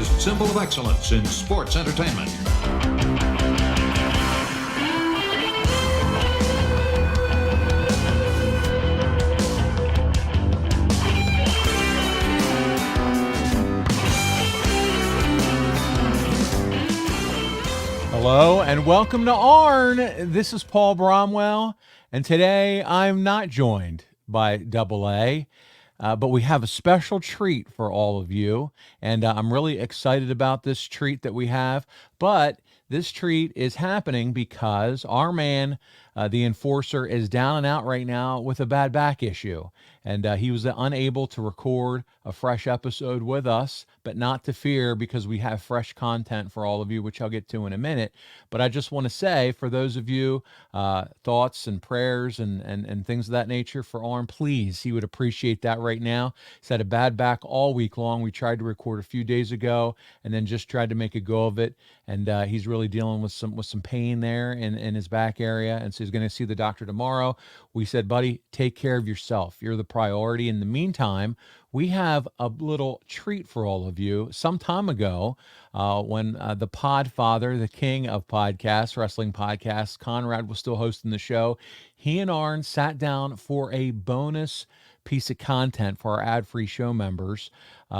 greatest symbol of excellence in sports entertainment. Hello and welcome to Arn. This is Paul Bromwell, and today I'm not joined by Double A, but we have a special treat for all of you, and I'm really excited about this treat that we have. But this treat is happening because our man, the Enforcer, is down and out right now with a bad back issue, and he was unable to record a fresh episode with us, but not to fear, because we have fresh content for all of you, which I'll get to in a minute. But I just want to say, for those of you, thoughts and prayers and things of that nature for Arn, please, he would appreciate that right now. He's had a bad back all week long. We tried to record a few days ago and then just tried to make a go of it, and he's really dealing with some pain there in his back area, and so he's going to see the doctor tomorrow. We said, buddy, take care of yourself. You're the priority. In the meantime, we have a little treat for all of you. Some time ago, when the Podfather, the king of podcasts, wrestling podcasts, Conrad, was still hosting the show, he and Arn sat down for a bonus piece of content for our ad-free show members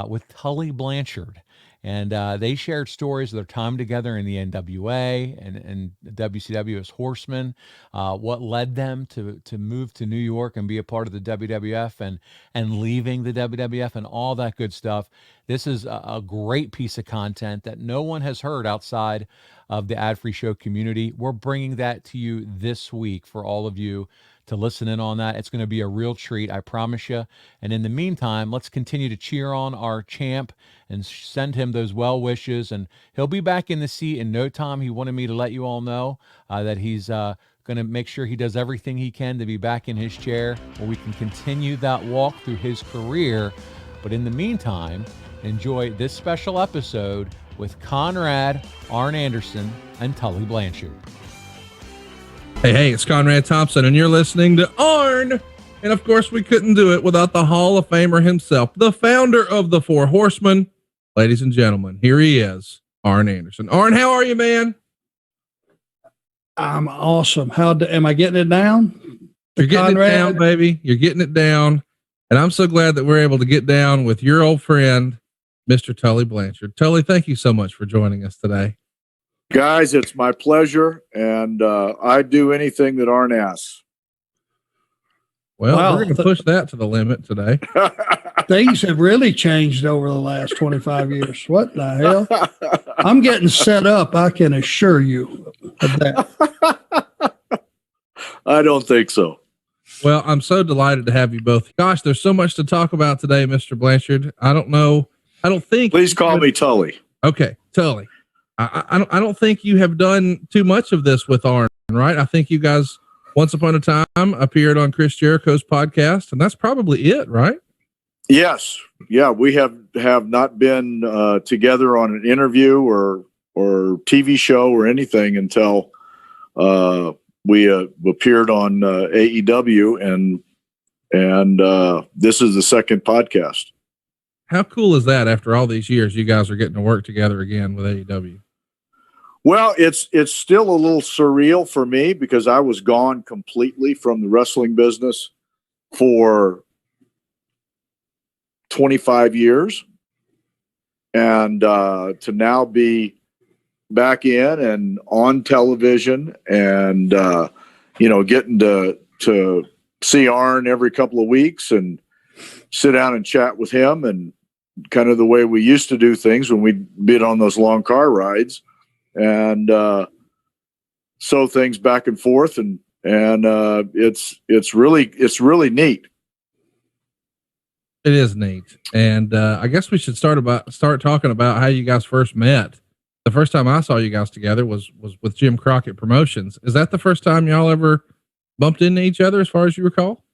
with Tully Blanchard. And they shared stories of their time together in the NWA and WCW as Horsemen, what led them to move to New York and be a part of the WWF and leaving the WWF and all that good stuff. This is a great piece of content that no one has heard outside of the ad-free show community. We're bringing that to you this week for all of you to listen in on that. It's going to be a real treat, I promise you. And in the meantime, let's continue to cheer on our champ and send him those well wishes. And he'll be back in the seat in no time. He wanted me to let you all know that he's going to make sure he does everything he can to be back in his chair where we can continue that walk through his career. But in the meantime, enjoy this special episode with Conrad, Arn Anderson, and Tully Blanchard. Hey, it's Conrad Thompson, and you're listening to Arn. And of course, we couldn't do it without the Hall of Famer himself, the founder of the Four Horsemen. Ladies and gentlemen, here he is, Arn Anderson. Arn, how are you, man? I'm awesome. Am I getting it down? You're getting it down, baby. You're getting it down. And I'm so glad that we're able to get down with your old friend, Mr. Tully Blanchard. Tully, thank you so much for joining us today. Guys, it's my pleasure, and I'd do anything that Arn asks. Well, we're going to push that to the limit today. Things have really changed over the last 25 years. What the hell? I'm getting set up, I can assure you of that. I don't think so. Well, I'm so delighted to have you both. Gosh, there's so much to talk about today, Mr. Blanchard. I don't know. I don't think. Please call me Tully. Okay, Tully. I don't think you have done too much of this with Arn, right? I think you guys once upon a time appeared on Chris Jericho's podcast, and that's probably it, right? Yes. Yeah, we have not been together on an interview or TV show or anything until we appeared on AEW, and this is the second podcast. How cool is that? After all these years, you guys are getting to work together again with AEW. Well, it's still a little surreal for me because I was gone completely from the wrestling business for 25 years, and to now be back in and on television, and getting to see Arn every couple of weeks and sit down and chat with him, and kind of the way we used to do things when we'd been on those long car rides, and so things back and forth, and it's really neat. It is neat, and I guess we should start talking about how you guys first met. The first time I saw you guys together was with Jim Crockett Promotions. Is that the first time y'all ever bumped into each other, as far as you recall?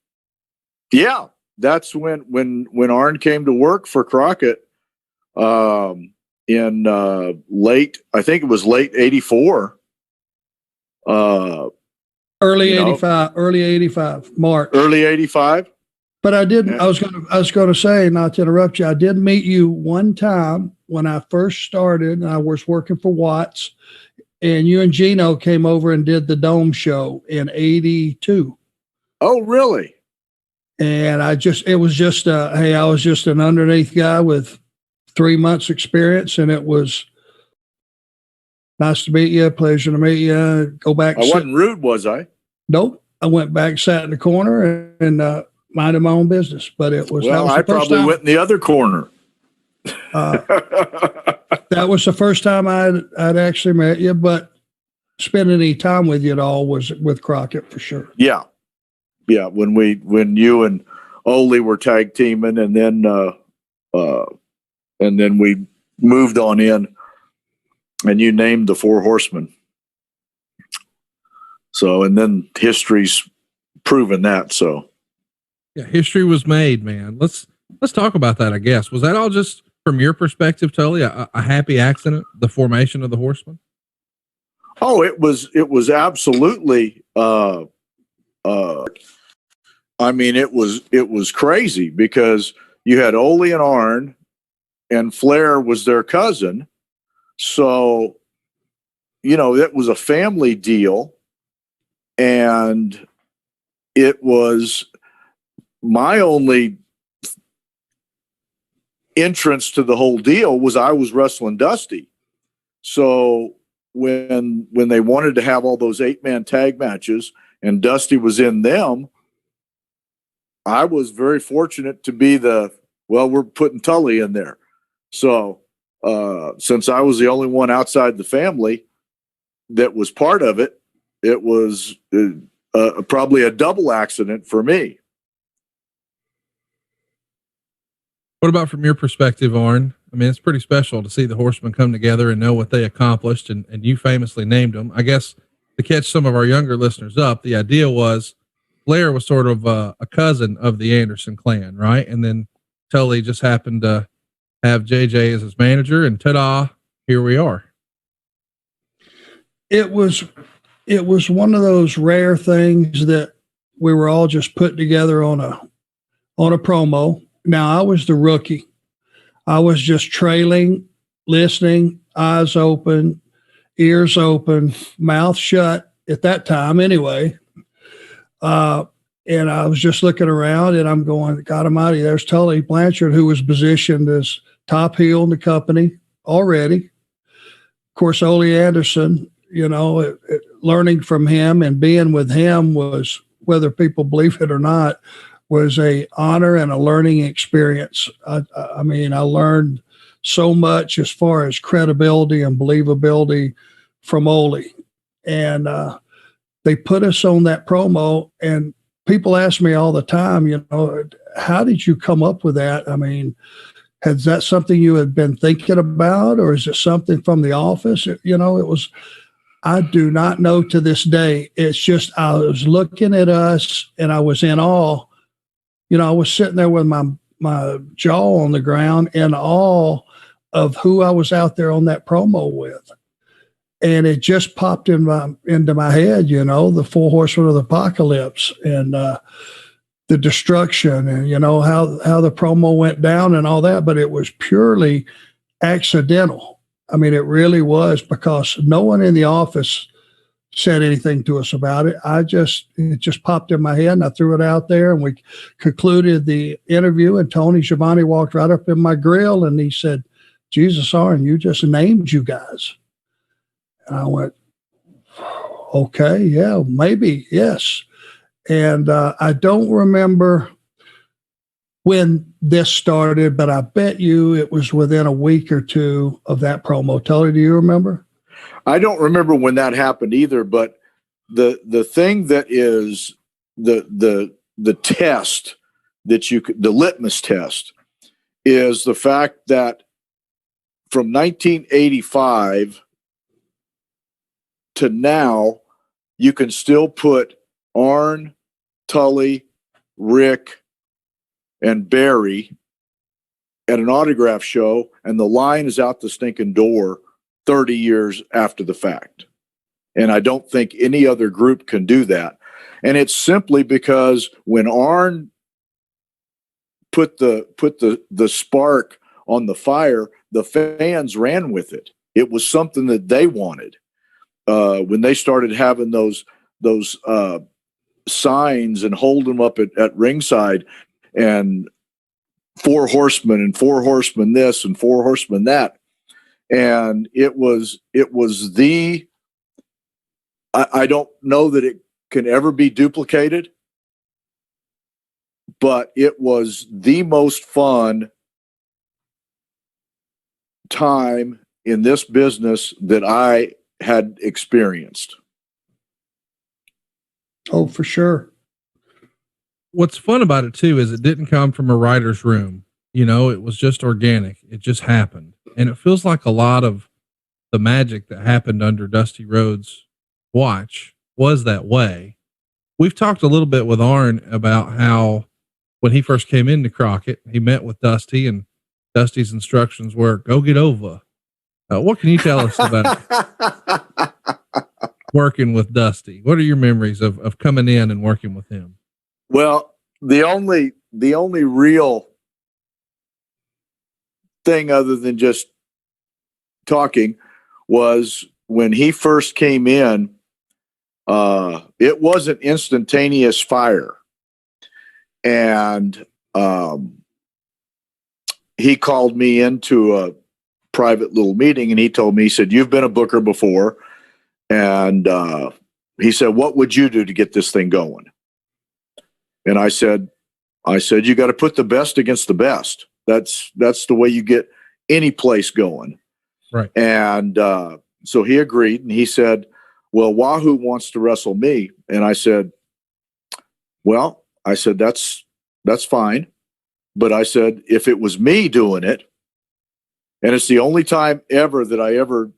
Yeah, that's when Arn came to work for Crockett. In late 84. Early 85, March. Early 85. But I didn't. I was going to say, not to interrupt you. I did meet you one time when I first started. And I was working for Watts, and you and Gino came over and did the Dome show in '82. Oh, really? And it was just, hey, I was just an underneath guy with 3 months experience, and it was nice to meet you. Pleasure to meet you. Go back. I wasn't rude, was I? Nope. I went back, sat in the corner, and minded my own business. But it was. Well, I probably went in the other corner. That was the first time I'd actually met you, but spending any time with you at all was with Crockett for sure. Yeah. Yeah. When you and Olie were tag teaming, and then we moved on in, and you named the Four Horsemen. So, and then history's proven that. So yeah, history was made, man. Let's talk about that. I guess, was that all just from your perspective, Tully, a happy accident, the formation of the Horsemen? Oh, it was absolutely, I mean, it was crazy because you had Olie and Arn, and Flair was their cousin. So, it was a family deal, and it was my only entrance to the whole deal was I was wrestling Dusty. So when they wanted to have all those 8-man tag matches and Dusty was in them, I was very fortunate to be we're putting Tully in there. So since I was the only one outside the family that was part of it, it was probably a double accident for me. What about from your perspective, Arn? I mean, it's pretty special to see the Horsemen come together and know what they accomplished, and you famously named them. I guess to catch some of our younger listeners up, the idea was Flair was sort of a cousin of the Anderson clan, right? And then Tully just happened to have JJ as his manager, and ta-da, here we are. It was one of those rare things that we were all just put together on a promo. Now, I was the rookie. I was just trailing, listening, eyes open, ears open, mouth shut at that time anyway. And I was just looking around, and I'm going, God almighty, there's Tully Blanchard, who was positioned as top heel in the company already. Of course, Oie Anderson, learning from him and being with him was, whether people believe it or not, was a honor and a learning experience. I mean, I learned so much as far as credibility and believability from Olie. And they put us on that promo, and people ask me all the time, how did you come up with that? I mean, is that something you had been thinking about, or is it something from the office? It was, I do not know to this day. It's just, I was looking at us and I was in awe. I was sitting there with my jaw on the ground in awe of who I was out there on that promo with. And it just popped into my head, the Four Horsemen of the Apocalypse and the destruction and, how the promo went down and all that. But it was purely accidental. I mean, it really was, because no one in the office said anything to us about it. It just popped in my head, and I threw it out there, and we concluded the interview, and Tony Schiavone walked right up in my grill, and he said, Jesus, Arn, you just named you guys. And I went, okay, yeah, maybe, yes. And I don't remember when this started, but I bet you it was within a week or two of that promo. Tully, do you remember? I don't remember when that happened either, but the thing that is the test that the litmus test is the fact that from 1985 to now, you can still put Arn, Tully, Rick, and Barry at an autograph show, and the line is out the stinking door 30 years after the fact. And I don't think any other group can do that. And it's simply because when Arn put the spark on the fire, the fans ran with it. It was something that they wanted. When they started having those signs and hold them up at ringside, and 4 horsemen and 4 horsemen this and 4 horsemen that, and it was the, I don't know that it can ever be duplicated, but it was the most fun time in this business that I had experienced. Oh, for sure. What's fun about it too is it didn't come from a writer's room. You know, it was just organic. It just happened. And it feels like a lot of the magic that happened under Dusty Rhodes' watch was that way. We've talked a little bit with Arn about how when he first came into Crockett, he met with Dusty, and Dusty's instructions were go get over. What can you tell us about working with Dusty? What are your memories of coming in and working with him? Well, the only real thing other than just talking was when he first came in, it wasn't instantaneous fire. And he called me into a private little meeting, and he told me, he said, "You've been a booker before." And he said, "What would you do to get this thing going?" And I said, "You got to put the best against the best. That's the way you get any place going." Right. And so he agreed, and he said, "Well, Wahoo wants to wrestle me." And I said, "Well," I said, that's fine. But I said, if it was me doing it, and it's the only time ever that I ever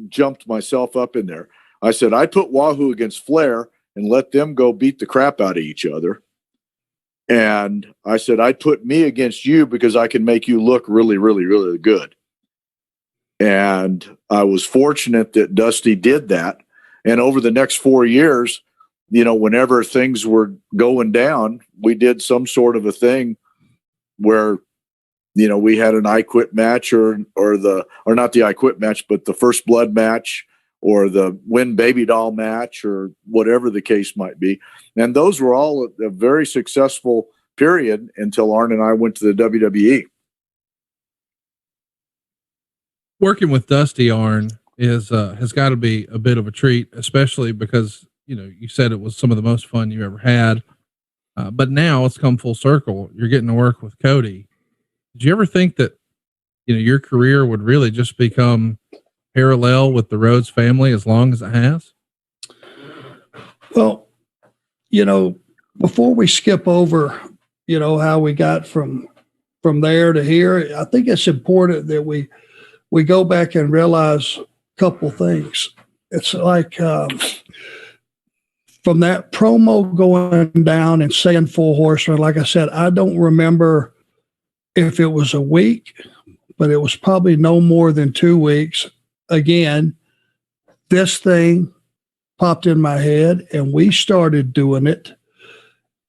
jumped myself up in there, I said, I'd put Wahoo against Flair and let them go beat the crap out of each other. And I said, I'd put me against you because I can make you look really, really, really good. And I was fortunate that Dusty did that. And over the next 4 years, you know, whenever things were going down, we did some sort of a thing where, you know, we had an I Quit match or not the I Quit match, but the First Blood match or the Win Baby Doll match or whatever the case might be. And those were all a very successful period until Arn and I went to the WWE. Working with Dusty, Arn, has got to be a bit of a treat, especially because, you know, you said it was some of the most fun you ever had. But now it's come full circle. You're getting to work with Cody. Did you ever think that, you know, your career would really just become parallel with the Rhodes family as long as it has? Well, you know, before we skip over, you know, how we got from there to here, I think it's important that we go back and realize a couple things. It's like, from that promo going down and saying 4 horsemen, like I said, I don't remember if it was a week, but it was probably no more than 2 weeks. Again, this thing popped in my head and we started doing it.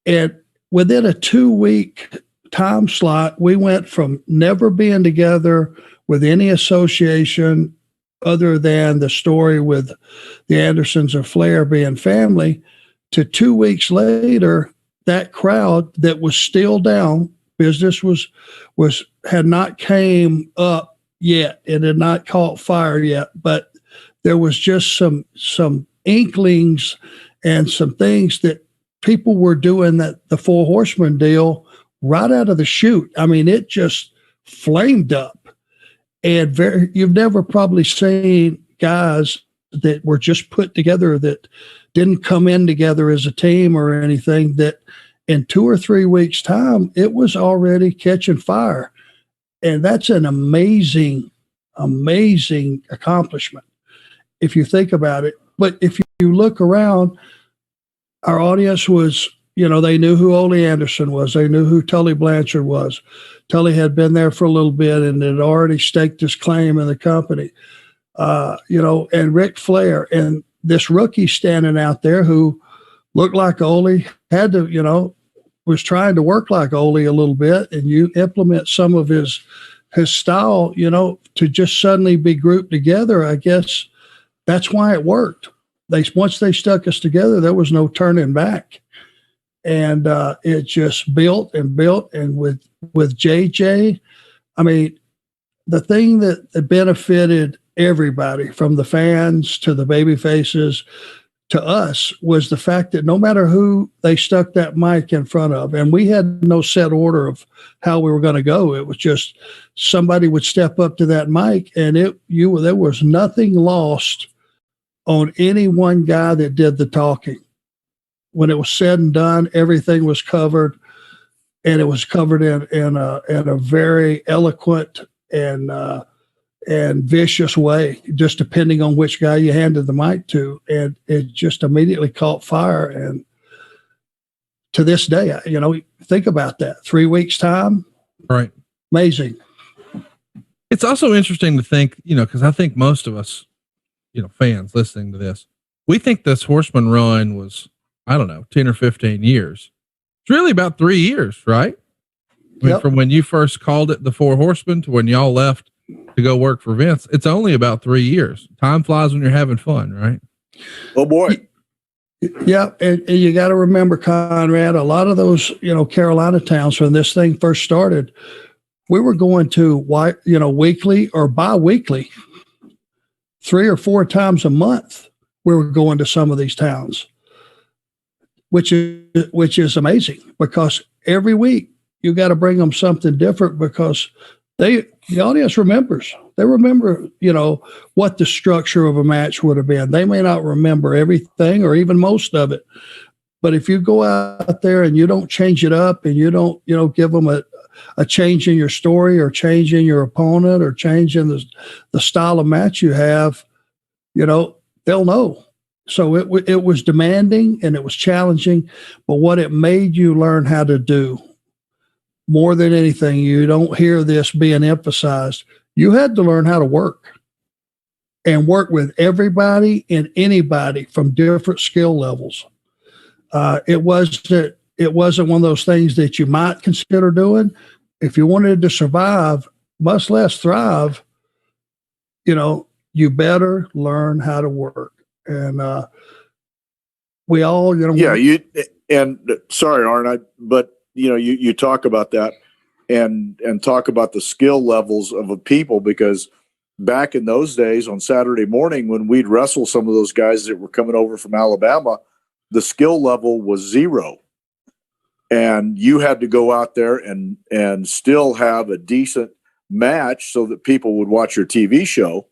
And within a 2-week time slot, we went from never being together with any association other than the story with the Andersons and Flair being family, to 2 weeks later, that crowd that was still down, business had not came up yet. It had not caught fire yet, but there was just some inklings and some things that people were doing, that the 4 horsemen deal right out of the chute. I mean, it just flamed up. And you've never probably seen guys that were just put together that didn't come in together as a team or anything, that in 2 or 3 weeks' time, it was already catching fire. And that's an amazing, amazing accomplishment if you think about it. But if you look around, our audience was, you know, they knew who Oie Anderson was. They knew who Tully Blanchard was. Tully had been there for a little bit and had already staked his claim in the company, you know, and Ric Flair and this rookie standing out there who looked like Olie, had to, you know, was trying to work like Olie a little bit, and you implement some of his style, to just suddenly be grouped together, I guess that's why it worked. Once they stuck us together, there was no turning back. And it just built and built. And with JJ, I mean, the thing that benefited everybody, from the fans to the baby faces to us, was the fact that no matter who they stuck that mic in front of, and we had no set order of how we were going to go. It was just somebody would step up to that mic, and there was nothing lost on any one guy that did the talking. When it was said and done, everything was covered, and it was covered in a very eloquent and vicious way, just depending on which guy you handed the mic to. And it just immediately caught fire. And to this day, think about that. 3 weeks time. Right. Amazing. It's also interesting to think, because I think most of us, fans listening to this, we think this Horseman run was, 10 or 15 years. It's really about 3 years, right? I mean, from when you first called it the Four Horsemen to when y'all left to go work for Vince, it's only about 3 years. Time flies when you're having fun, right? Oh boy. Yeah. And you got to remember, Conrad, a lot of those, Carolina towns, when this thing first started, we were going to, weekly or bi-weekly, 3 or 4 times a month. We were going to some of these towns, which is amazing, because every week you got to bring them something different, because the audience remembers. They remember, what the structure of a match would have been. They may not remember everything or even most of it, but if you go out there and you don't change it up, and you don't, give them a change in your story, or change in your opponent, or change in the style of match you have, they'll know. So it was demanding and it was challenging, but what it made you learn how to do, more than anything, you don't hear this being emphasized. You had to learn how to work, and work with everybody and anybody from different skill levels. It wasn't one of those things that you might consider doing. If you wanted to survive, much less thrive, you better learn how to work. And we all, sorry, Arn, but you talk about that and talk about the skill levels of a people, because back in those days on Saturday morning, when we'd wrestle some of those guys that were coming over from Alabama, the skill level was 0. And you had to go out there and still have a decent match so that people would watch your TV show.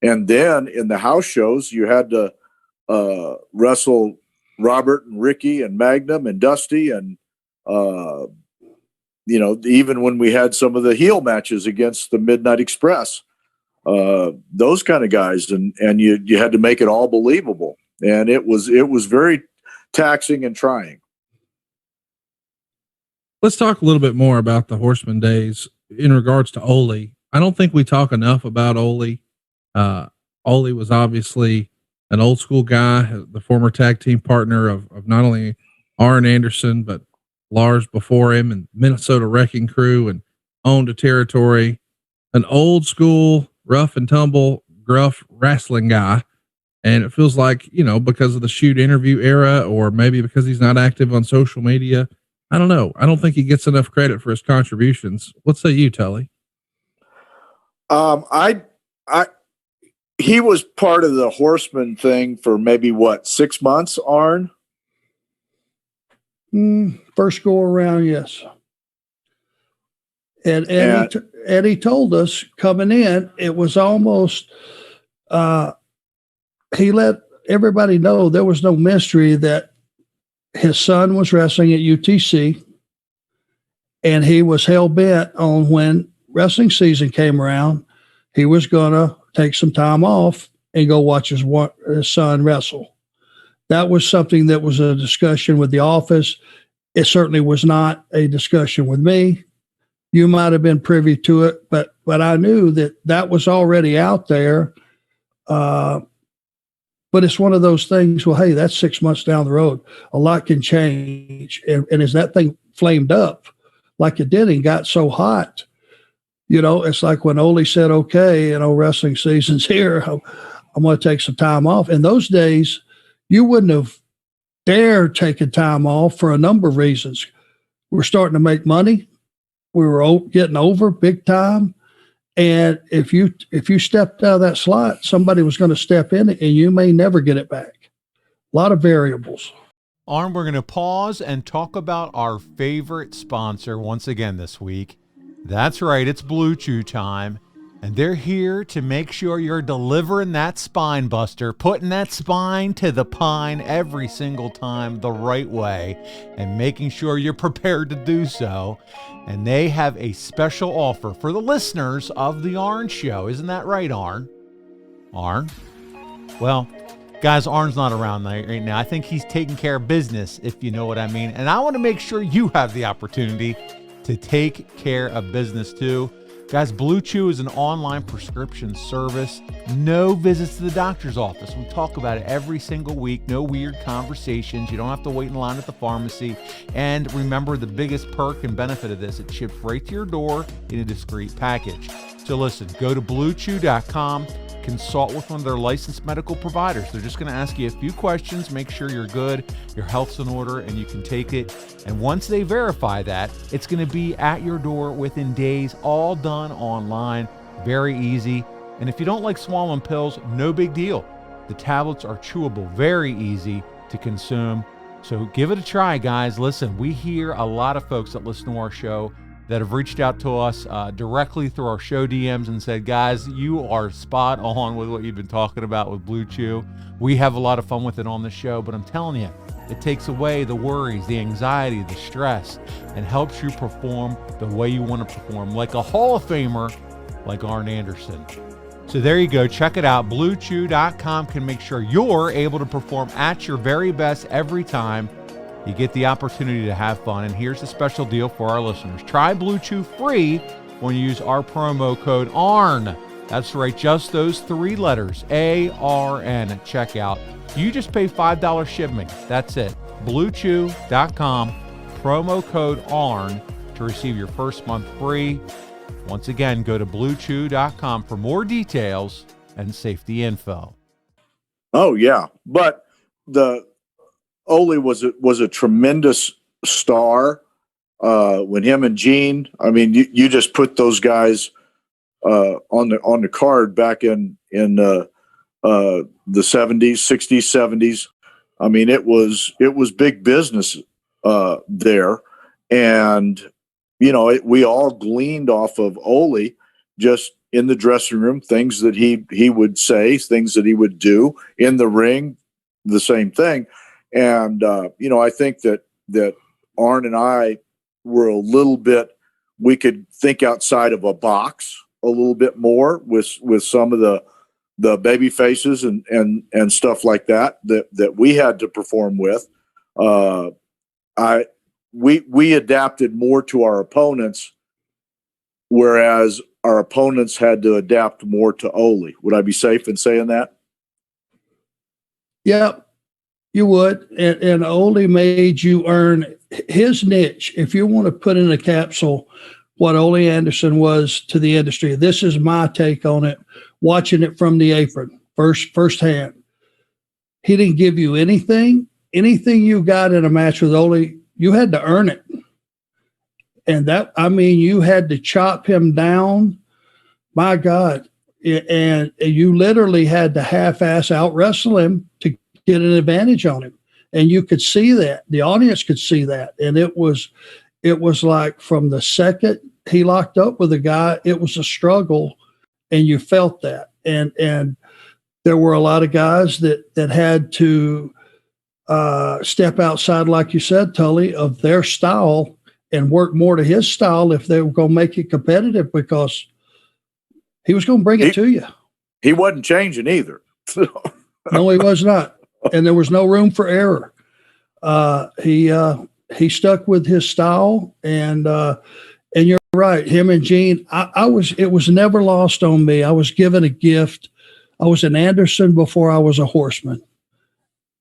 And then in the house shows, you had to wrestle Robert and Ricky and Magnum and Dusty, and even when we had some of the heel matches against the Midnight Express, those kind of guys, and you had to make it all believable, and it was very taxing and trying. Let's talk a little bit more about the Horseman days in regards to Olie. I don't think we talk enough about Olie. Olie was obviously an old school guy, the former tag team partner of not only Arn Anderson, but Lars before him, and Minnesota Wrecking Crew, and owned a territory, an old school, rough and tumble, gruff wrestling guy. And it feels like, because of the shoot interview era, or maybe because he's not active on social media, I don't know. I don't think he gets enough credit for his contributions. What say you, Tully? He was part of the Horseman thing for maybe 6 months, Arn? First go around, yes. And he told us coming in, it was almost, he let everybody know there was no mystery that his son was wrestling at UTC, and he was hell bent on, when wrestling season came around, he was going to take some time off and go watch his son wrestle. That was something that was a discussion with the office. It certainly was not a discussion with me. You might have been privy to it, but I knew that was already out there. But it's one of those things, well, hey, that's 6 months down the road. A lot can change. And as that thing flamed up like it did and got so hot, it's like when Ole said, okay, wrestling season's here. I'm going to take some time off. In those days, you wouldn't have dared taking time off for a number of reasons. We're starting to make money. We were getting over big time. And if you stepped out of that slot, somebody was going to step in and you may never get it back. A lot of variables. Arn, we're going to pause and talk about our favorite sponsor once again this week. That's right, it's BlueChew time. And they're here to make sure you're delivering that spine buster, putting that spine to the pine every single time the right way, and making sure you're prepared to do so. And they have a special offer for the listeners of the Arn Show. Isn't that right, Arn? Arn? Well, guys, Arn's not around right now. I think he's taking care of business, if you know what I mean. And I want to make sure you have the opportunity to take care of business too. Guys, BlueChew is an online prescription service. No visits to the doctor's office. We talk about it every single week. No weird conversations. You don't have to wait in line at the pharmacy. And remember, the biggest perk and benefit of this, it ships right to your door in a discreet package. So listen, go to BlueChew.com. Consult with one of their licensed medical providers. They're just going to ask you a few questions, make sure you're good, your health's in order, and you can take it. And once they verify that, it's going to be at your door within days, all done online. Very easy. And if you don't like swallowing pills, no big deal. The tablets are chewable, very easy to consume. So give it a try, guys. Listen, we hear a lot of folks that listen to our show that have reached out to us directly through our show DMs and said, guys, you are spot on with what you've been talking about with BlueChew. We have a lot of fun with it on the show, but I'm telling you, it takes away the worries, the anxiety, the stress, and helps you perform the way you want to perform, like a Hall of Famer like Arn Anderson. So there you go. Check it out. BlueChew.com can make sure you're able to perform at your very best every time. You get the opportunity to have fun, and here's a special deal for our listeners. Try BlueChew free when you use our promo code ARN. That's right, just those 3 letters, ARN, at checkout. You just pay $5 shipping. That's it. BlueChew.com, promo code ARN to receive your first month free. Once again, go to BlueChew.com for more details and safety info. Oh, yeah. But Ole was a tremendous star when him and Gene. I mean, you just put those guys on the card back in the 70s, 60s, 70s. I mean, it was big business there, and we all gleaned off of Ole just in the dressing room, things that he would say, things that he would do in the ring, the same thing. And, I think that Arn and I were a little bit, we could think outside of a box a little bit more with some of the baby faces and stuff like that we had to perform with. We adapted more to our opponents, whereas our opponents had to adapt more to Ole. Would I be safe in saying that? Yeah. You would, and Ole made you earn his niche. If you want to put in a capsule what Oie Anderson was to the industry, this is my take on it, watching it from the apron, firsthand. He didn't give you anything. Anything you got in a match with Ole, you had to earn it. And you had to chop him down. My God. And you literally had to half-ass out-wrestle him to get an advantage on him. And you could see that. The audience could see that. And it was like from the second he locked up with a guy, it was a struggle, and you felt that. And there were a lot of guys that had to step outside, like you said, Tully, of their style and work more to his style if they were going to make it competitive, because he was going to bring it to you. He wasn't changing either. No, he was not. And there was no room for error. He stuck with his style, and you're right. Him and Gene, it was never lost on me. I was given a gift I was an Anderson before I was a Horseman.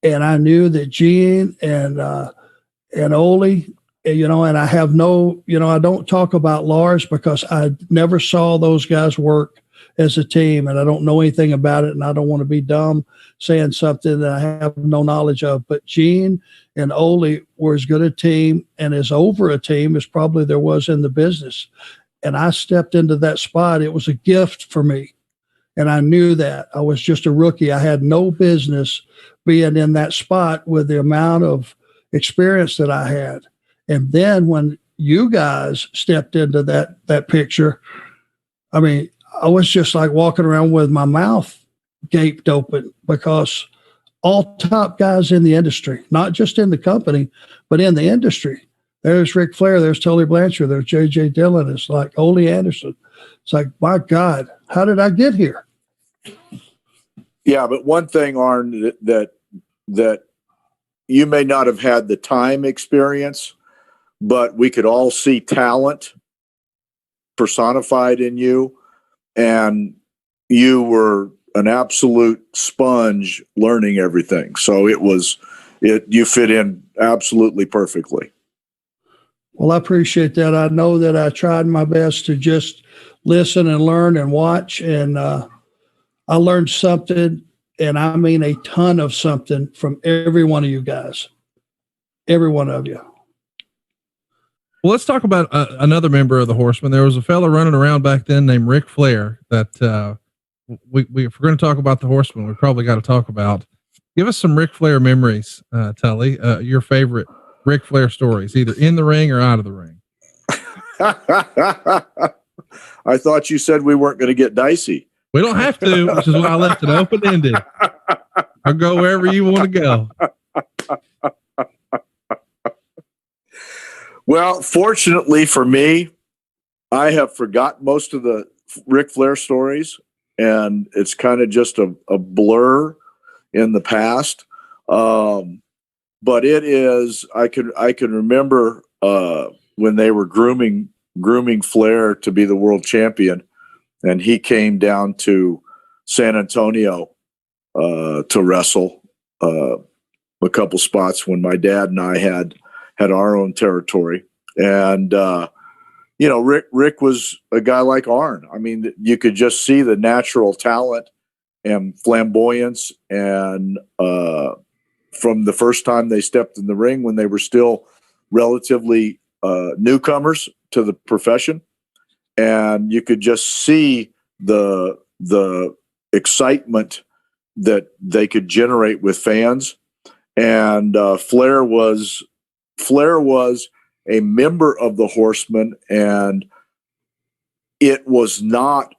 And I knew that Gene and Ole, you know, and I have no, you know, I don't talk about Lars because I never saw those guys work as a team, and I don't know anything about it, and I don't want to be dumb saying something that I have no knowledge of. But Gene and Ole were as good a team and as over a team as probably there was in the business. And I stepped into that spot. It was a gift for me. And I knew that. I was just a rookie. I had no business being in that spot with the amount of experience that I had. And then when you guys stepped into that picture, I mean, I was just like walking around with my mouth gaped open, because all top guys in the industry, not just in the company, but in the industry. There's Ric Flair, there's Tully Blanchard, there's J.J. Dillon, it's like Oie Anderson. It's like, my God, how did I get here? Yeah, but one thing, Arn, that you may not have had the time experience, but we could all see talent personified in you, and you were an absolute sponge learning everything. So you fit in absolutely perfectly. Well, I appreciate that. I know that I tried my best to just listen and learn and watch, and I learned something, and I mean a ton of something from every one of you guys, every one of you. Well, let's talk about another member of the Horsemen. There was a fella running around back then named Ric Flair that if we're going to talk about the Horsemen, we probably got to talk about. Give us some Ric Flair memories, Tully, your favorite Ric Flair stories, either in the ring or out of the ring. I thought you said we weren't going to get dicey. We don't have to, which is why I left it open-ended. I'll go wherever you want to go. Well, fortunately for me, I have forgotten most of the Ric Flair stories, and it's kind of just a blur in the past. But it is, I can remember when they were grooming Flair to be the world champion, and he came down to San Antonio to wrestle a couple spots when my dad and I had our own territory. And, you know, Rick was a guy like Arn. I mean, you could just see the natural talent and flamboyance. And from the first time they stepped in the ring, when they were still relatively newcomers to the profession, and you could just see the excitement that they could generate with fans. And Flair was a member of the Horsemen, and it was not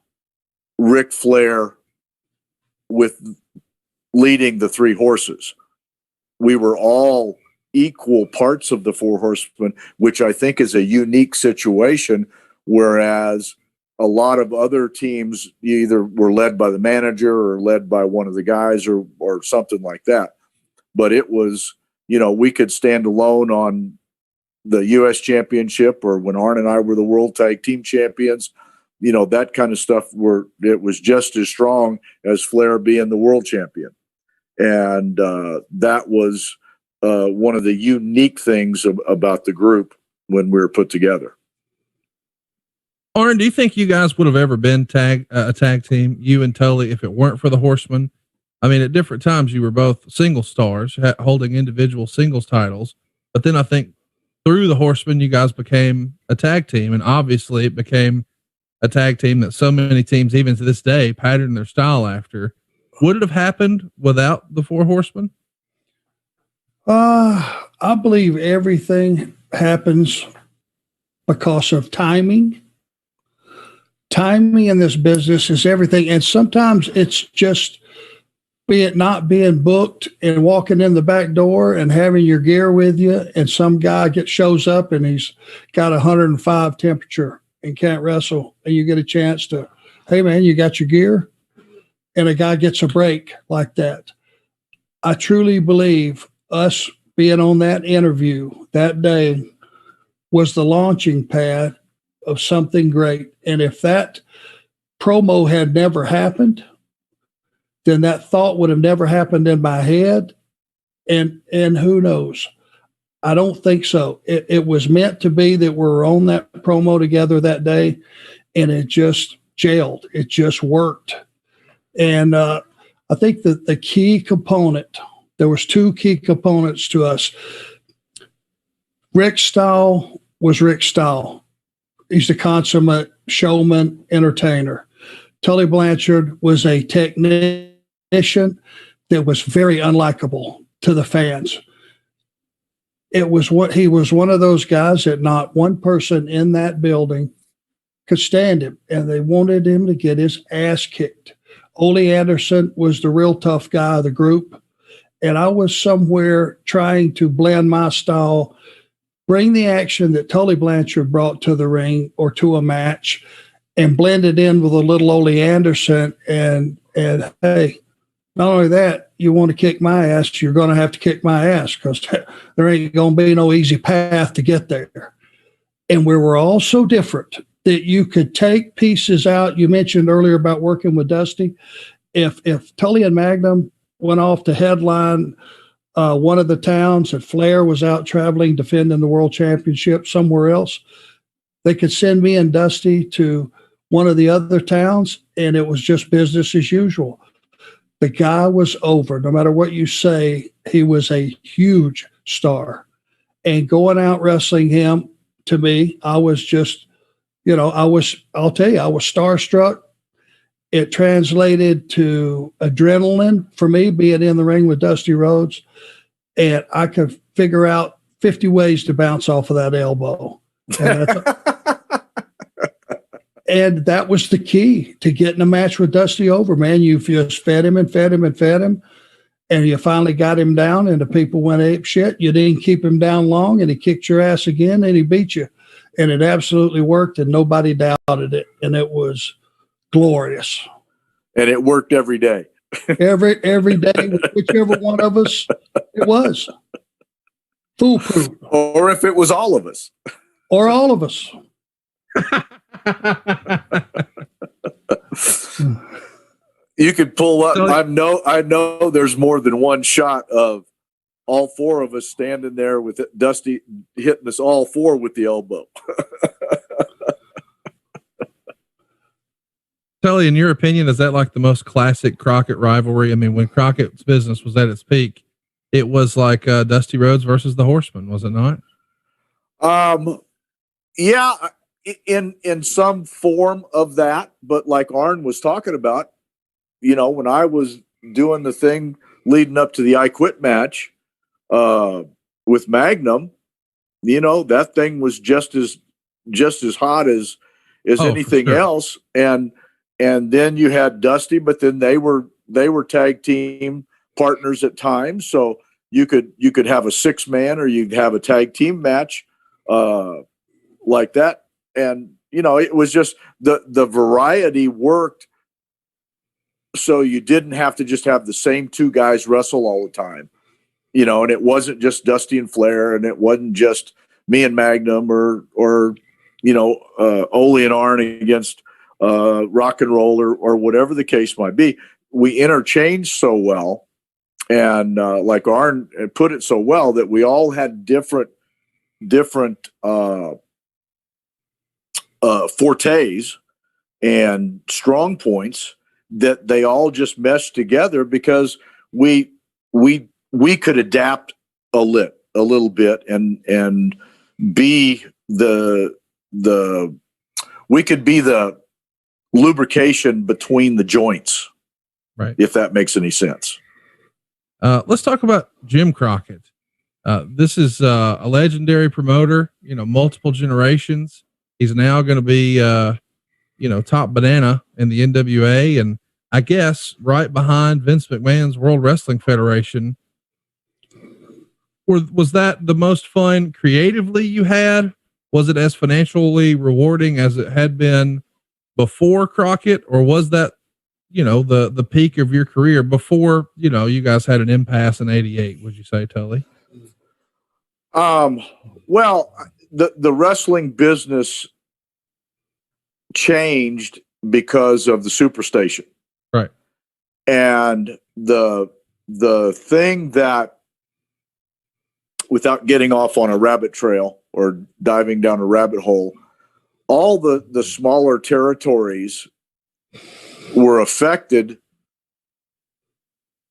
Ric Flair with leading the three horses. We were all equal parts of the four horsemen, which I think is a unique situation, whereas a lot of other teams either were led by the manager or led by one of the guys or something like that. But it was, you know, we could stand alone on the U.S. championship, or when Arn and I were the world tag team champions, you know, that kind of stuff it was just as strong as Flair being the world champion. And that was one of the unique things about the group when we were put together. Arn, do you think you guys would have ever been a tag team, you and Tully, if it weren't for the Horsemen? I mean, at different times you were both single stars holding individual singles titles, but then I think through the Horsemen, you guys became a tag team, and obviously it became a tag team that so many teams, even to this day, pattern their style after. Would it have happened without the four Horsemen? I believe everything happens because of timing. Timing in this business is everything. And sometimes it's just not being booked and walking in the back door and having your gear with you, and some guy shows up and he's got 105 temperature and can't wrestle, and you get a chance to, hey man, you got your gear? And a guy gets a break like that. I truly believe us being on that interview that day was the launching pad of something great. And if that promo had never happened, then that thought would have never happened in my head. And who knows? I don't think so. It was meant to be that we were on that promo together that day, and it just gelled. It just worked. And I think that the key component, there was two key components to us. Rick's style was Rick's style. He's a consummate showman, entertainer. Tully Blanchard was a technician that was very unlikable to the fans. He was one of those guys that not one person in that building could stand him, and they wanted him to get his ass kicked. Oie Anderson was the real tough guy of the group, and I was somewhere trying to blend my style, bring the action that Tully Blanchard brought to the ring or to a match, and blend it in with a little Oie Anderson. And hey, not only that, you want to kick my ass, you're going to have to kick my ass, because there ain't going to be no easy path to get there. And we were all so different that you could take pieces out. You mentioned earlier about working with Dusty. If Tully and Magnum went off to headline one of the towns and Flair was out traveling, defending the world championship somewhere else, they could send me and Dusty to one of the other towns, and it was just business as usual. The guy was over. No matter what you say, he was a huge star. And going out wrestling him, to me, I was just, I'll tell you, I was starstruck. It translated to adrenaline for me, being in the ring with Dusty Rhodes. And I could figure out 50 ways to bounce off of that elbow. And that was the key to getting a match with Dusty over, man. You just fed him and fed him and fed him, and you finally got him down, and the people went ape shit. You didn't keep him down long, and he kicked your ass again, and he beat you. And it absolutely worked, and nobody doubted it, and it was glorious. And it worked every day. every day, whichever one of us it was. Foolproof. Or if it was all of us. Or all of us. You could pull up. I know there's more than one shot of all four of us standing there with Dusty hitting us all four with the elbow. Tully, in your opinion, is that like the most classic Crockett rivalry? I mean, when Crockett's business was at its peak, it was like Dusty Rhodes versus the Horsemen, was it not? Yeah, in some form of that, but like Arn was talking about, when I was doing the thing leading up to the I Quit match with Magnum, that thing was just as hot as anything sure. else. And then you had Dusty, but then they were tag team partners at times, so you could have a 6-man or you'd have a tag team match like that. And, it was just the variety worked. So you didn't have to just have the same two guys wrestle all the time, and it wasn't just Dusty and Flair, and it wasn't just me and Magnum or Olie and Arn against Rock and Roll or whatever the case might be. We interchanged so well. And like Arn put it so well, that we all had different fortes and strong points that they all just meshed together because we could adapt a little bit and be we could be the lubrication between the joints, right? If that makes any sense. Let's talk about Jim Crockett. This is a legendary promoter, multiple generations. He's now going to be, top banana in the NWA, and I guess right behind Vince McMahon's World Wrestling Federation. Was that the most fun creatively you had? Was it as financially rewarding as it had been before Crockett, or was that, the peak of your career before, you guys had an impasse in '88, would you say, Tully? Well, the wrestling business changed because of the Superstation. Right. And the thing that, without getting off on a rabbit trail or diving down a rabbit hole, all the smaller territories were affected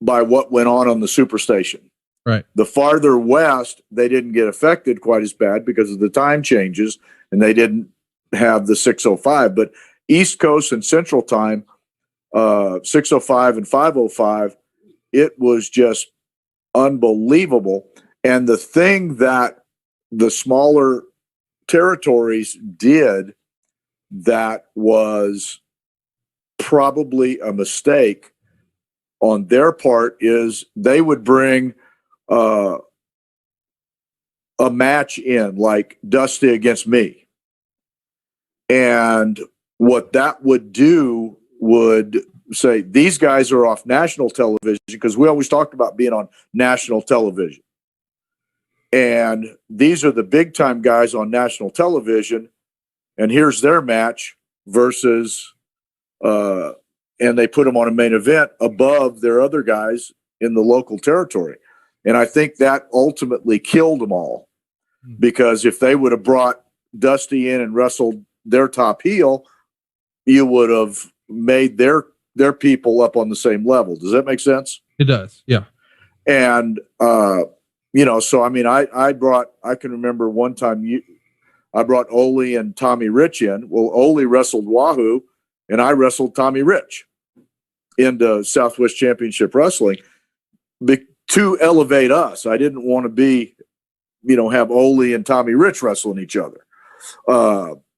by what went on the Superstation. Right. The farther west, they didn't get affected quite as bad because of the time changes, and they didn't have the 605. But East Coast and Central Time, 605 and 505, it was just unbelievable. And the thing that the smaller territories did that was probably a mistake on their part is they would bring a match in, like Dusty against me. And what that would do would say, these guys are off national television, because we always talked about being on national television. And these are the big time guys on national television. And here's their match versus, and they put them on a main event above their other guys in the local territory. And I think that ultimately killed them all, because if they would have brought Dusty in and wrestled their top heel, you would have made their people up on the same level. Does that make sense? It does. Yeah. And, so, I mean, I can remember one time I brought Olie and Tommy Rich in. Well, Olie wrestled Wahoo and I wrestled Tommy Rich into Southwest Championship Wrestling to elevate us. I didn't want to be, have Olie and Tommy Rich wrestling each other.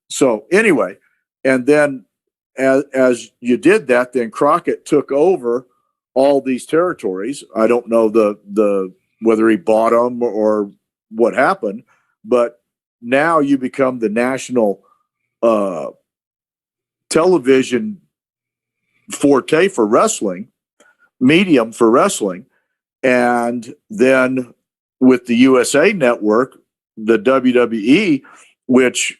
So anyway, and then as you did that, then Crockett took over all these territories. I don't know the whether he bought them or what happened, but now you become the national television forte for wrestling, medium for wrestling. And then with the USA Network, the WWE, which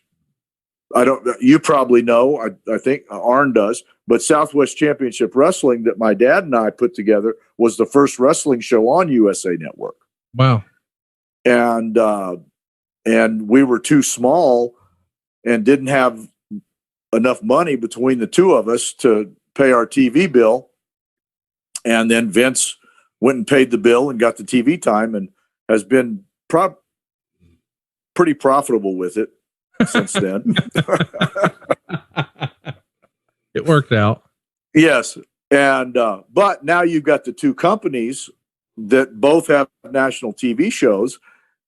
you probably know, I think Arn does, but Southwest Championship Wrestling that my dad and I put together was the first wrestling show on USA Network. Wow. And we were too small and didn't have enough money between the two of us to pay our TV bill. And then Vince went and paid the bill and got the TV time and has been pretty profitable with it since then. It worked out. Yes. And, but now you've got the two companies that both have national TV shows.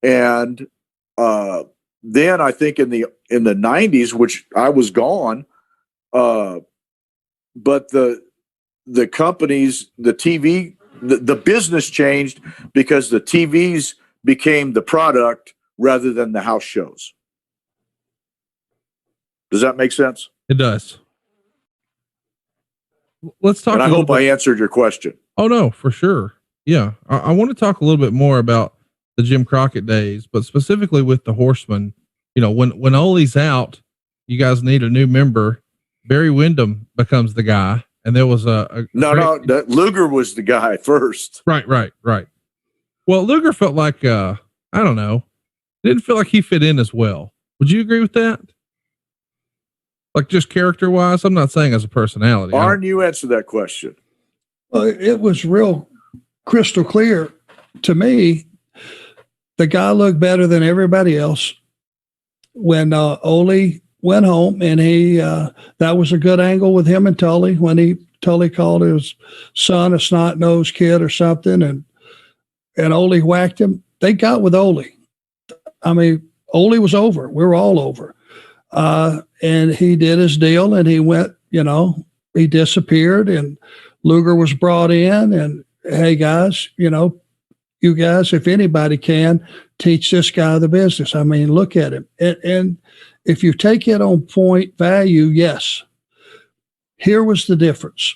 And, then I think in the 90s, which I was gone, but the companies, the TV, the business changed because the TVs became the product rather than the house shows. Does that make sense? It does. Let's talk. And I hope I answered your question. Oh no, for sure. Yeah. I want to talk a little bit more about the Jim Crockett days, but specifically with the Horsemen. When Olie's out, you guys need a new member. Barry Windham becomes the guy. And there was that Luger was the guy first. Right. Well, Luger felt like, I don't know, didn't feel like he fit in as well. Would you agree with that? Like just character wise? I'm not saying as a personality. Arn, you answer that question. Well, it was real crystal clear to me. The guy looked better than everybody else. When Olie went home, and that was a good angle with him and Tully when Tully called his son a snot-nosed kid or something, and Olie whacked him. They got with Olie. I mean, Olie was over. We were all over. And he did his deal, and he went, he disappeared, and Luger was brought in, and hey guys, you guys, if anybody can, teach this guy the business. I mean, look at him. And if you take it on point value, yes. Here was the difference.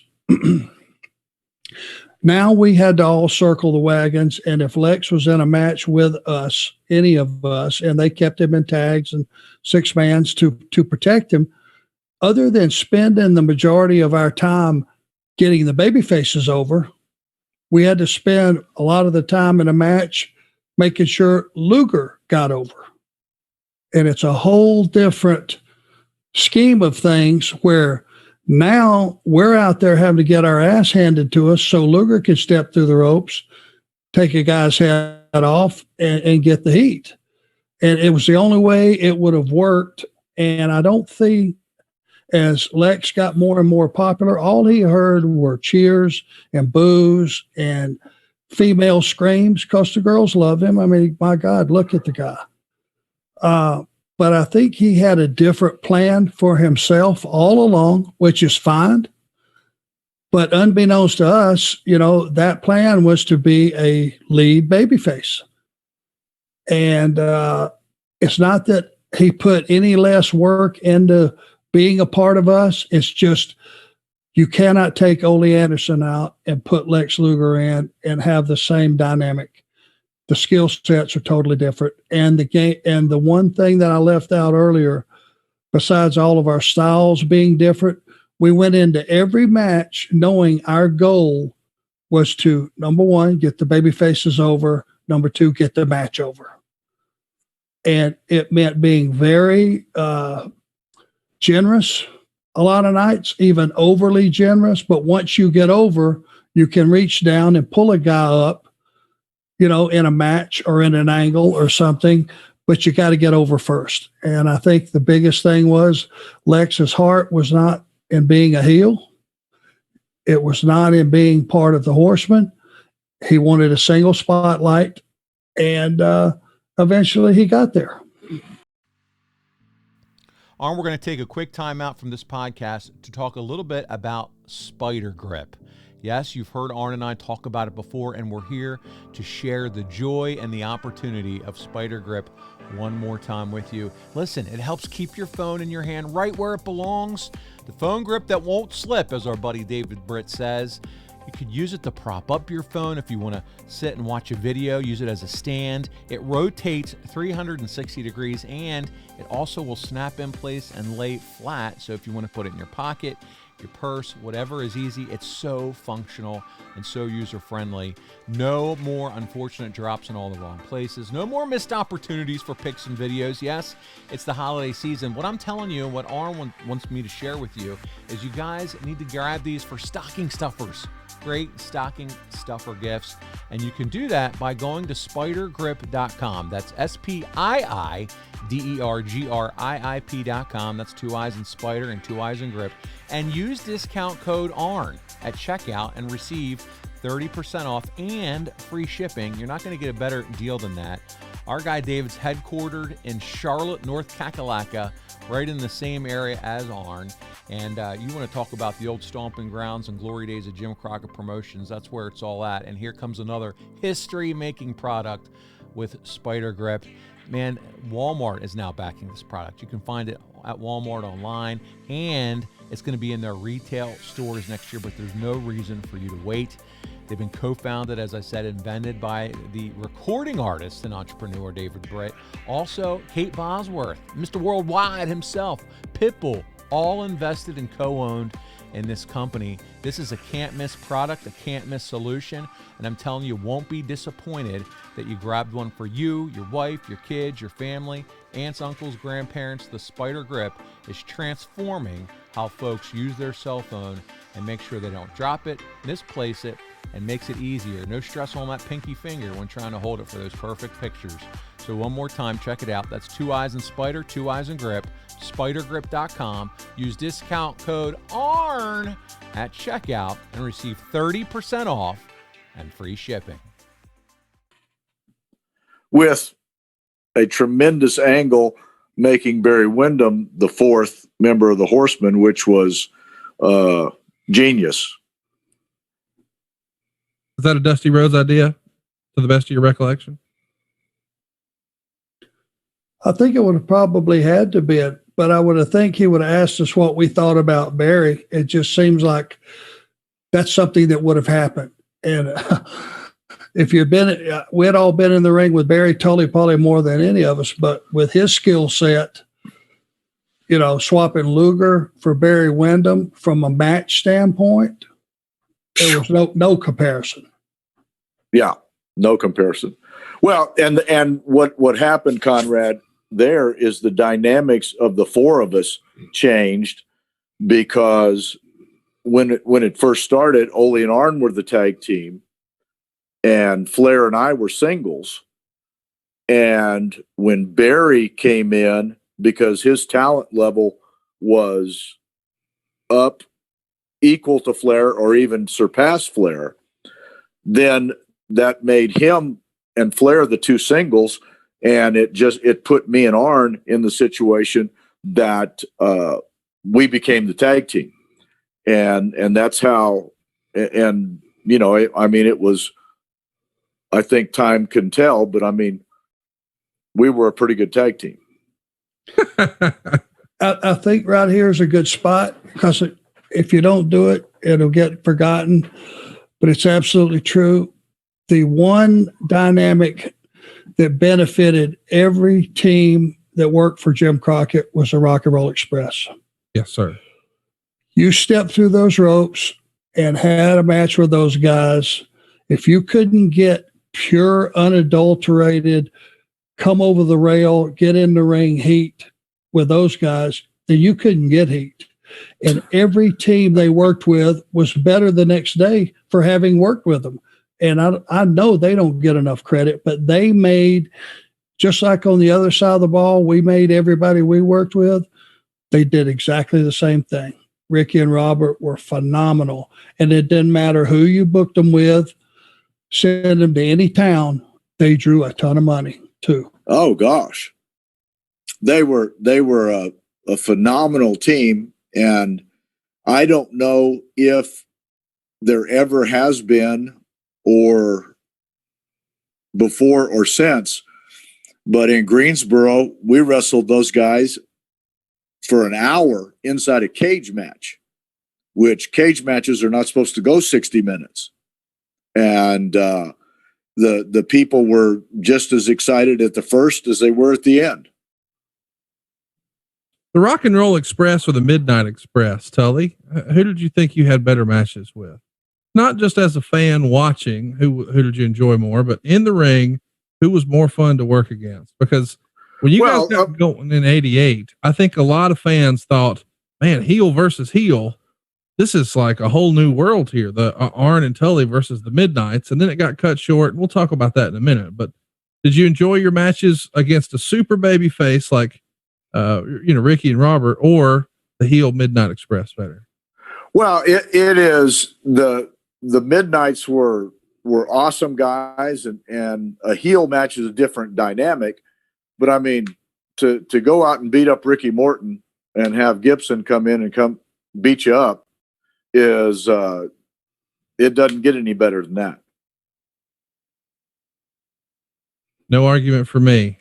Now we had to all circle the wagons, and if Lex was in a match with us, any of us, and they kept him in tags and six-mans to protect him, other than spending the majority of our time getting the baby faces over, we had to spend a lot of the time in a match making sure Luger got over. And it's a whole different scheme of things where now we're out there having to get our ass handed to us so Luger can step through the ropes, take a guy's head off, and get the heat. And it was the only way it would have worked. And I don't think as Lex got more and more popular, all he heard were cheers and boos and female screams because the girls love him. I mean, my God, look at the guy. But I think he had a different plan for himself all along, which is fine. But unbeknownst to us, that plan was to be a lead babyface. And it's not that he put any less work into being a part of us. It's just you cannot take Oie Anderson out and put Lex Luger in and have the same dynamic. The skill sets are totally different. And the game, and the one thing that I left out earlier, besides all of our styles being different, we went into every match knowing our goal was to, number one, get the baby faces over. Number two, get the match over. And it meant being very generous a lot of nights, even overly generous. But once you get over, you can reach down and pull a guy up, in a match or in an angle or something, but you got to get over first. And I think the biggest thing was Lex's heart was not in being a heel. It was not in being part of the Horsemen. He wanted a single spotlight, and eventually he got there. Arn, we're going to take a quick time out from this podcast to talk a little bit about Spider Grip. Yes, you've heard Arn and I talk about it before, and we're here to share the joy and the opportunity of Spider Grip one more time with you. Listen, it helps keep your phone in your hand right where it belongs. The phone grip that won't slip, as our buddy David Britt says. You could use it to prop up your phone if you want to sit and watch a video, use it as a stand. It rotates 360 degrees, and it also will snap in place and lay flat. So if you want to put it in your pocket, your purse, whatever is easy, it's so functional and so user-friendly. No more unfortunate drops in all the wrong places. No more missed opportunities for pics and videos. Yes, it's the holiday season. What I'm telling you and what Arn wants me to share with you is you guys need to grab these for stocking stuffers. Great stocking stuffer gifts. And you can do that by going to spidergrip.com. That's SPIIDERGRIIP.com. That's 2 eyes in spider and 2 eyes in grip. And use discount code ARN at checkout and receive 30% off and free shipping. You're not going to get a better deal than that. Our guy David's headquartered in Charlotte, North Kakalaka, right in the same area as Arn. And you want to talk about the old stomping grounds and glory days of Jim Crockett Promotions. That's where it's all at. And here comes another history-making product with Spider Grip. Man, Walmart is now backing this product. You can find it at Walmart online, and it's going to be in their retail stores next year, but there's no reason for you to wait. They've been co-founded, as I said, invented by the recording artist and entrepreneur David Britt. Also, Kate Bosworth, Mr. Worldwide himself, Pitbull, all invested and co-owned in this company. This is a can't-miss product, a can't-miss solution, and I'm telling you, won't be disappointed that you grabbed one for you, your wife, your kids, your family, aunts, uncles, grandparents. The Spider Grip is transforming how folks use their cell phone and make sure they don't drop it, misplace it, and makes it easier. No stress on that pinky finger when trying to hold it for those perfect pictures. So one more time, check it out. That's 2 eyes in spider, 2 eyes in grip, spidergrip.com. Use discount code ARN at checkout and receive 30% off and free shipping. With a tremendous angle making Barry Windom the fourth member of the Horsemen, which was genius. Is that a Dusty Rhodes idea, to the best of your recollection? I think it would have probably had to be, but I would have think he would have asked us what we thought about Barry. It just seems like that's something that would have happened. And if you'd been, we had all been in the ring with Barry Tully probably more than any of us, but with his skill set, swapping Luger for Barry Windom from a match standpoint, there was no comparison. Yeah, no comparison. Well, and what happened, Conrad, there is the dynamics of the four of us changed, because when it first started, Oie and Arn were the tag team, and Flair and I were singles. And when Barry came in, because his talent level was up equal to Flair or even surpassed Flair, then that made him and Flair the two singles, and it put me and Arn in the situation that we became the tag team, and that's how. And I mean, it was. I think time can tell, but I mean, we were a pretty good tag team. I think right here is a good spot, because if you don't do it, it'll get forgotten. But it's absolutely true. The one dynamic that benefited every team that worked for Jim Crockett was the Rock and Roll Express. Yes, sir. You stepped through those ropes and had a match with those guys. If you couldn't get pure, unadulterated, come over the rail, get in the ring heat with those guys, then you couldn't get heat. And every team they worked with was better the next day for having worked with them. And I know they don't get enough credit, but they made, just like on the other side of the ball, we made everybody we worked with, they did exactly the same thing. Ricky and Robert were phenomenal. And it didn't matter who you booked them with, send them to any town, they drew a ton of money too. Oh gosh, they were a phenomenal team, and I don't know if there ever has been, or before or since, but in Greensboro we wrestled those guys for an hour inside a cage match, which cage matches are not supposed to go 60 minutes. And the people were just as excited at the first as they were at the end. The Rock and Roll Express or the Midnight Express, Tully, who did you think you had better matches with? Not just as a fan watching, who did you enjoy more, but in the ring, who was more fun to work against? Because when you guys got going in '88, I think a lot of fans thought, man, heel versus heel, this is like a whole new world here. The Arn and Tully versus the Midnights. And then it got cut short. We'll talk about that in a minute, but did you enjoy your matches against a super baby face like, Ricky and Robert, or the heel Midnight Express better? Well, it is the Midnights were awesome guys, and a heel match is a different dynamic, but I mean, to go out and beat up Ricky Morton and have Gibson come in and come beat you up, is it doesn't get any better than that. No argument for me.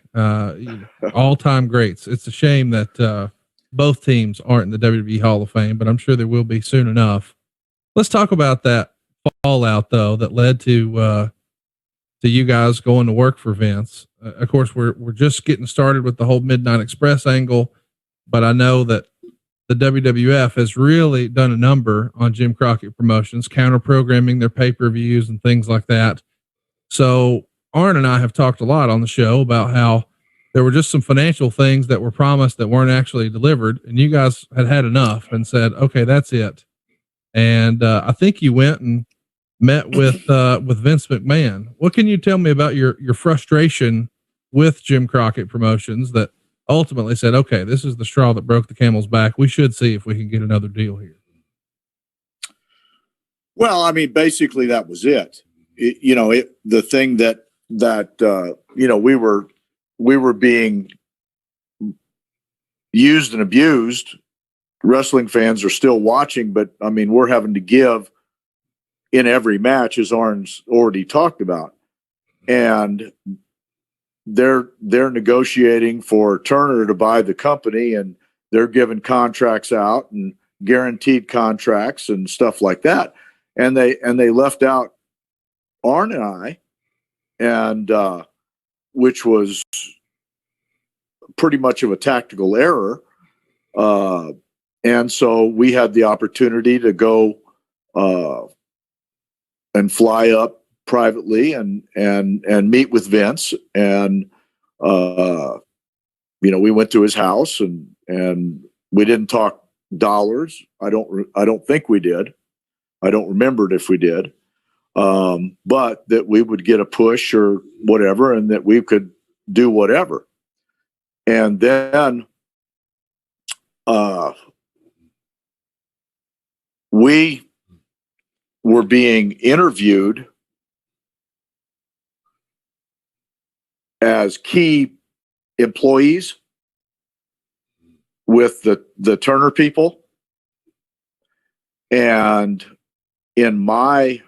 All-time greats. It's a shame that both teams aren't in the WWE Hall of Fame, but I'm sure there will be soon enough. Let's talk about that fallout though that led to you guys going to work for Vince. Of course, we're just getting started with the whole Midnight Express angle, but I know that the WWF has really done a number on Jim Crockett Promotions, counter programming their pay-per-views and things like that. So Arn and I have talked a lot on the show about how there were just some financial things that were promised that weren't actually delivered. And you guys had enough and said, okay, that's it. And I think you went and met with Vince McMahon. What can you tell me about your frustration with Jim Crockett Promotions that ultimately said, okay, this is the straw that broke the camel's back. We should see if we can get another deal here. Well, I mean, basically that was it. The thing that we were being used and abused. Wrestling fans are still watching, but I mean, we're having to give in every match, as Arn's already talked about. And they're negotiating for Turner to buy the company, and they're giving contracts out and guaranteed contracts and stuff like that. And they left out Arn and I, and which was pretty much of a tactical error. And so we had the opportunity to go fly up privately and meet with Vince. And, we went to his house and we didn't talk dollars. I don't think we did. I don't remember if we did. But that we would get a push or whatever, and that we could do whatever. And then, we were being interviewed as key employees with the Turner people. And in my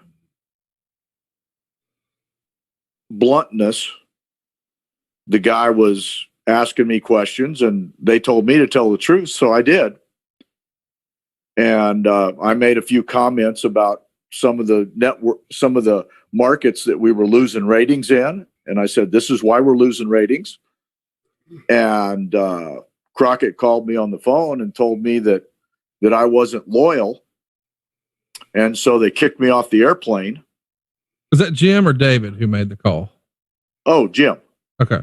bluntness, the guy was asking me questions, and they told me to tell the truth, so I did. And I made a few comments about some of the markets that we were losing ratings in, and I said, "This is why we're losing ratings." And Crockett called me on the phone and told me that I wasn't loyal, and so they kicked me off the airplane. Was that Jim or David who made the call? Oh, Jim. Okay.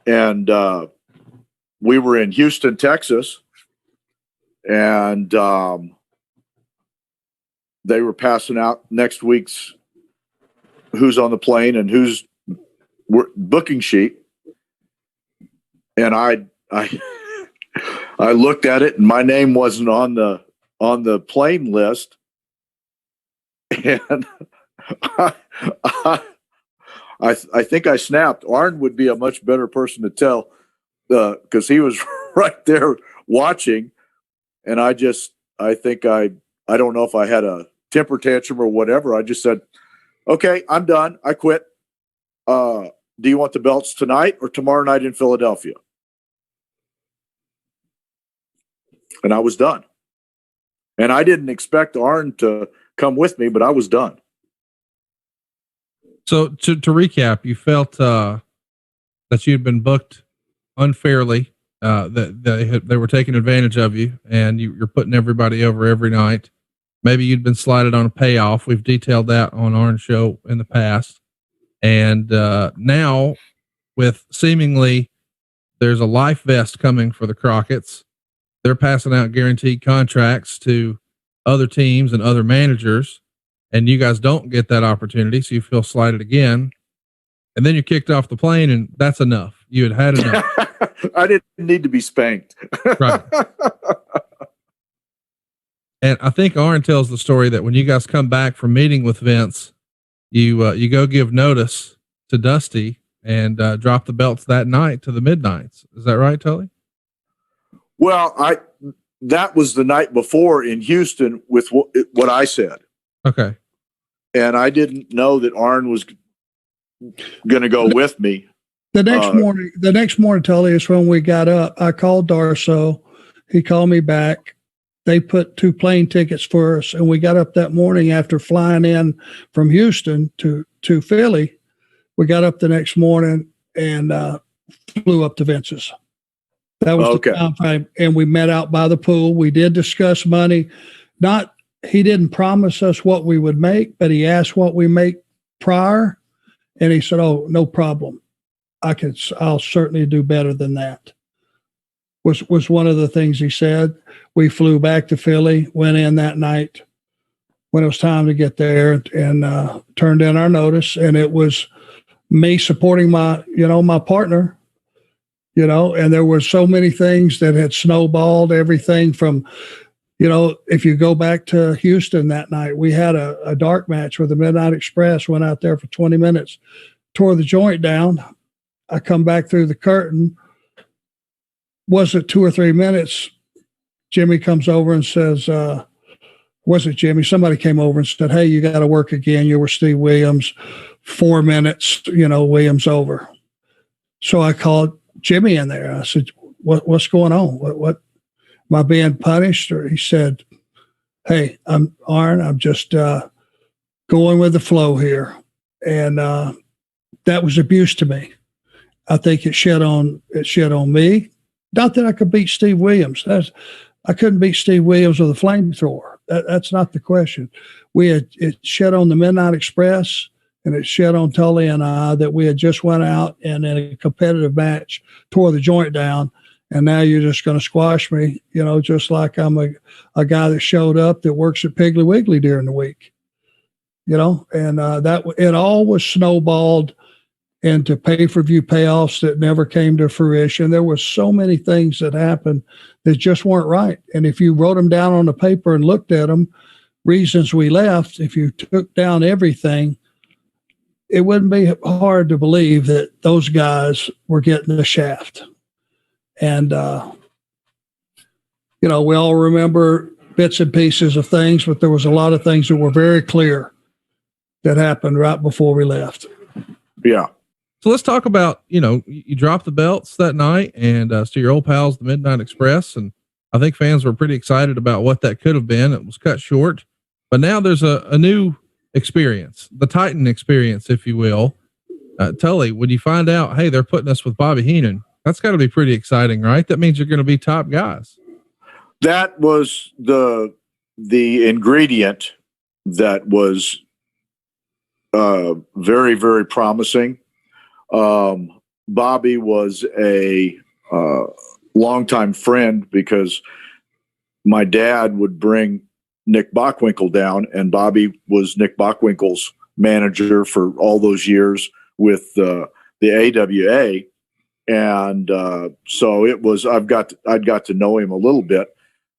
And we were in Houston, Texas, and they were passing out next week's who's on the plane and who's booking sheet. And I looked at it, and my name wasn't on the plane list. And I think I snapped. Arn would be a much better person to tell, because he was right there watching. And I think I don't know if I had a temper tantrum or whatever. I just said, "Okay, I'm done. I quit. Do you want the belts tonight or tomorrow night in Philadelphia?" And I was done. And I didn't expect Arn to come with me, but I was done. So to recap, you felt that you had been booked unfairly, that they were taking advantage of you, and you're putting everybody over every night. Maybe you'd been slighted on a payoff. We've detailed that on Arn's show in the past. And now, with seemingly there's a life vest coming for the Crockett's, they're passing out guaranteed contracts to other teams and other managers, and you guys don't get that opportunity, so you feel slighted again. And then you're kicked off the plane, and that's enough. You had enough. I didn't need to be spanked. Right. And I think Arn tells the story that when you guys come back from meeting with Vince, you go give notice to Dusty and drop the belts that night to the Midnights. Is that right, Tully? Well, that was the night before in Houston with what I said. Okay. And I didn't know that Arn was going to go with me. The next morning, Tully, is when we got up. I called Darso. He called me back. They put 2 plane tickets for us, and we got up that morning after flying in from Houston to Philly. We got up the next morning and flew up to Vince's. That was okay. The time frame, and we met out by the pool. We did discuss money. He didn't promise us what we would make, but he asked what we make prior, and he said, "Oh, no problem. I'll certainly do better than that." Was one of the things he said. We flew back to Philly, went in that night when it was time to get there, and turned in our notice. And it was me supporting my partner, and there were so many things that had snowballed, everything from, if you go back to Houston that night, we had a dark match where the Midnight Express went out there for 20 minutes, tore the joint down. I come back through the curtain. Wasn't 2 or 3 minutes, Jimmy comes over and says, was it Jimmy? Somebody came over and said, "Hey, you got to work again. You were Steve Williams. 4 minutes, Williams over." So I called Jimmy in there. I said, what's going on? What am I being punished? Or he said, "Hey, I'm Arn. I'm just going with the flow here." And that was abuse to me. I think it shed on me. Not that I could beat Steve Williams. I couldn't beat Steve Williams with a flamethrower. That's not the question. It shed on the Midnight Express, and it shed on Tully and I that we had just went out and in a competitive match tore the joint down. And now you're just going to squash me, just like I'm a guy that showed up that works at Piggly Wiggly during the week, and that it all was snowballed into pay-per-view payoffs that never came to fruition. There were so many things that happened that just weren't right. And if you wrote them down on the paper and looked at them, reasons we left, if you took down everything, it wouldn't be hard to believe that those guys were getting the shaft. And, we all remember bits and pieces of things, but there was a lot of things that were very clear that happened right before we left. Yeah. So let's talk about, you dropped the belts that night and to your old pals, the Midnight Express. And I think fans were pretty excited about what that could have been. It was cut short, but now there's a new experience, the Titan experience, if you will. Tully, when you find out, hey, they're putting us with Bobby Heenan, that's got to be pretty exciting, right? That means you're going to be top guys. That was the ingredient that was very, very promising. Bobby was a longtime friend because my dad would bring Nick Bockwinkel down, and Bobby was Nick Bockwinkel's manager for all those years with the AWA. And so it was, I'd got to know him a little bit,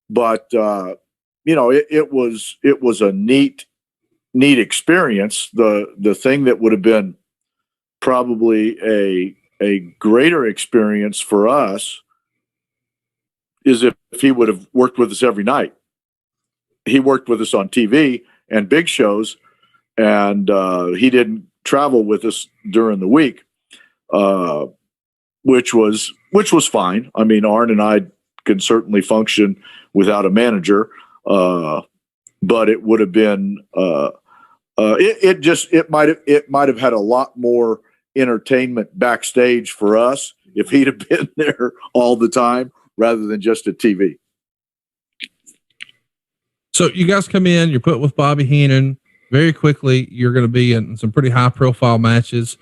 but it was a neat experience. The thing that would have been probably a greater experience for us is if he would have worked with us every night. He worked with us on TV and big shows, and he didn't travel with us during the week. Which was fine. I mean, Arn and I can certainly function without a manager, but it would have been it might have had a lot more entertainment backstage for us if he'd have been there all the time rather than just at TV. So you guys come in, you're put with Bobby Heenan very quickly. You're going to be in some pretty high profile matches.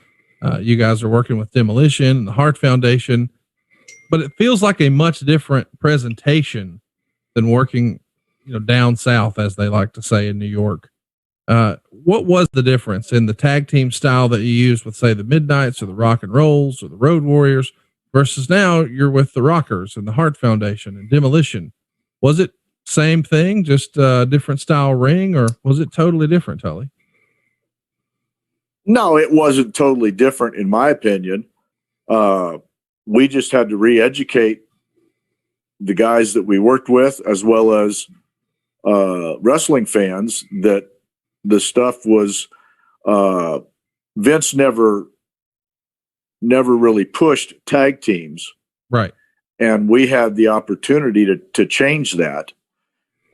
You guys are working with Demolition, the Hart Foundation, but it feels like a much different presentation than working, down south, as they like to say in New York. What was the difference in the tag team style that you used with, say, the Midnights or the Rock and Rolls or the Road Warriors versus now you're with the Rockers and the Hart Foundation and Demolition? Was it same thing, just a different style ring, or was it totally different, Tully? No, it wasn't totally different, in my opinion. We just had to re-educate the guys that we worked with, as well as wrestling fans, that the stuff was Vince never really pushed tag teams, right? And we had the opportunity to change that,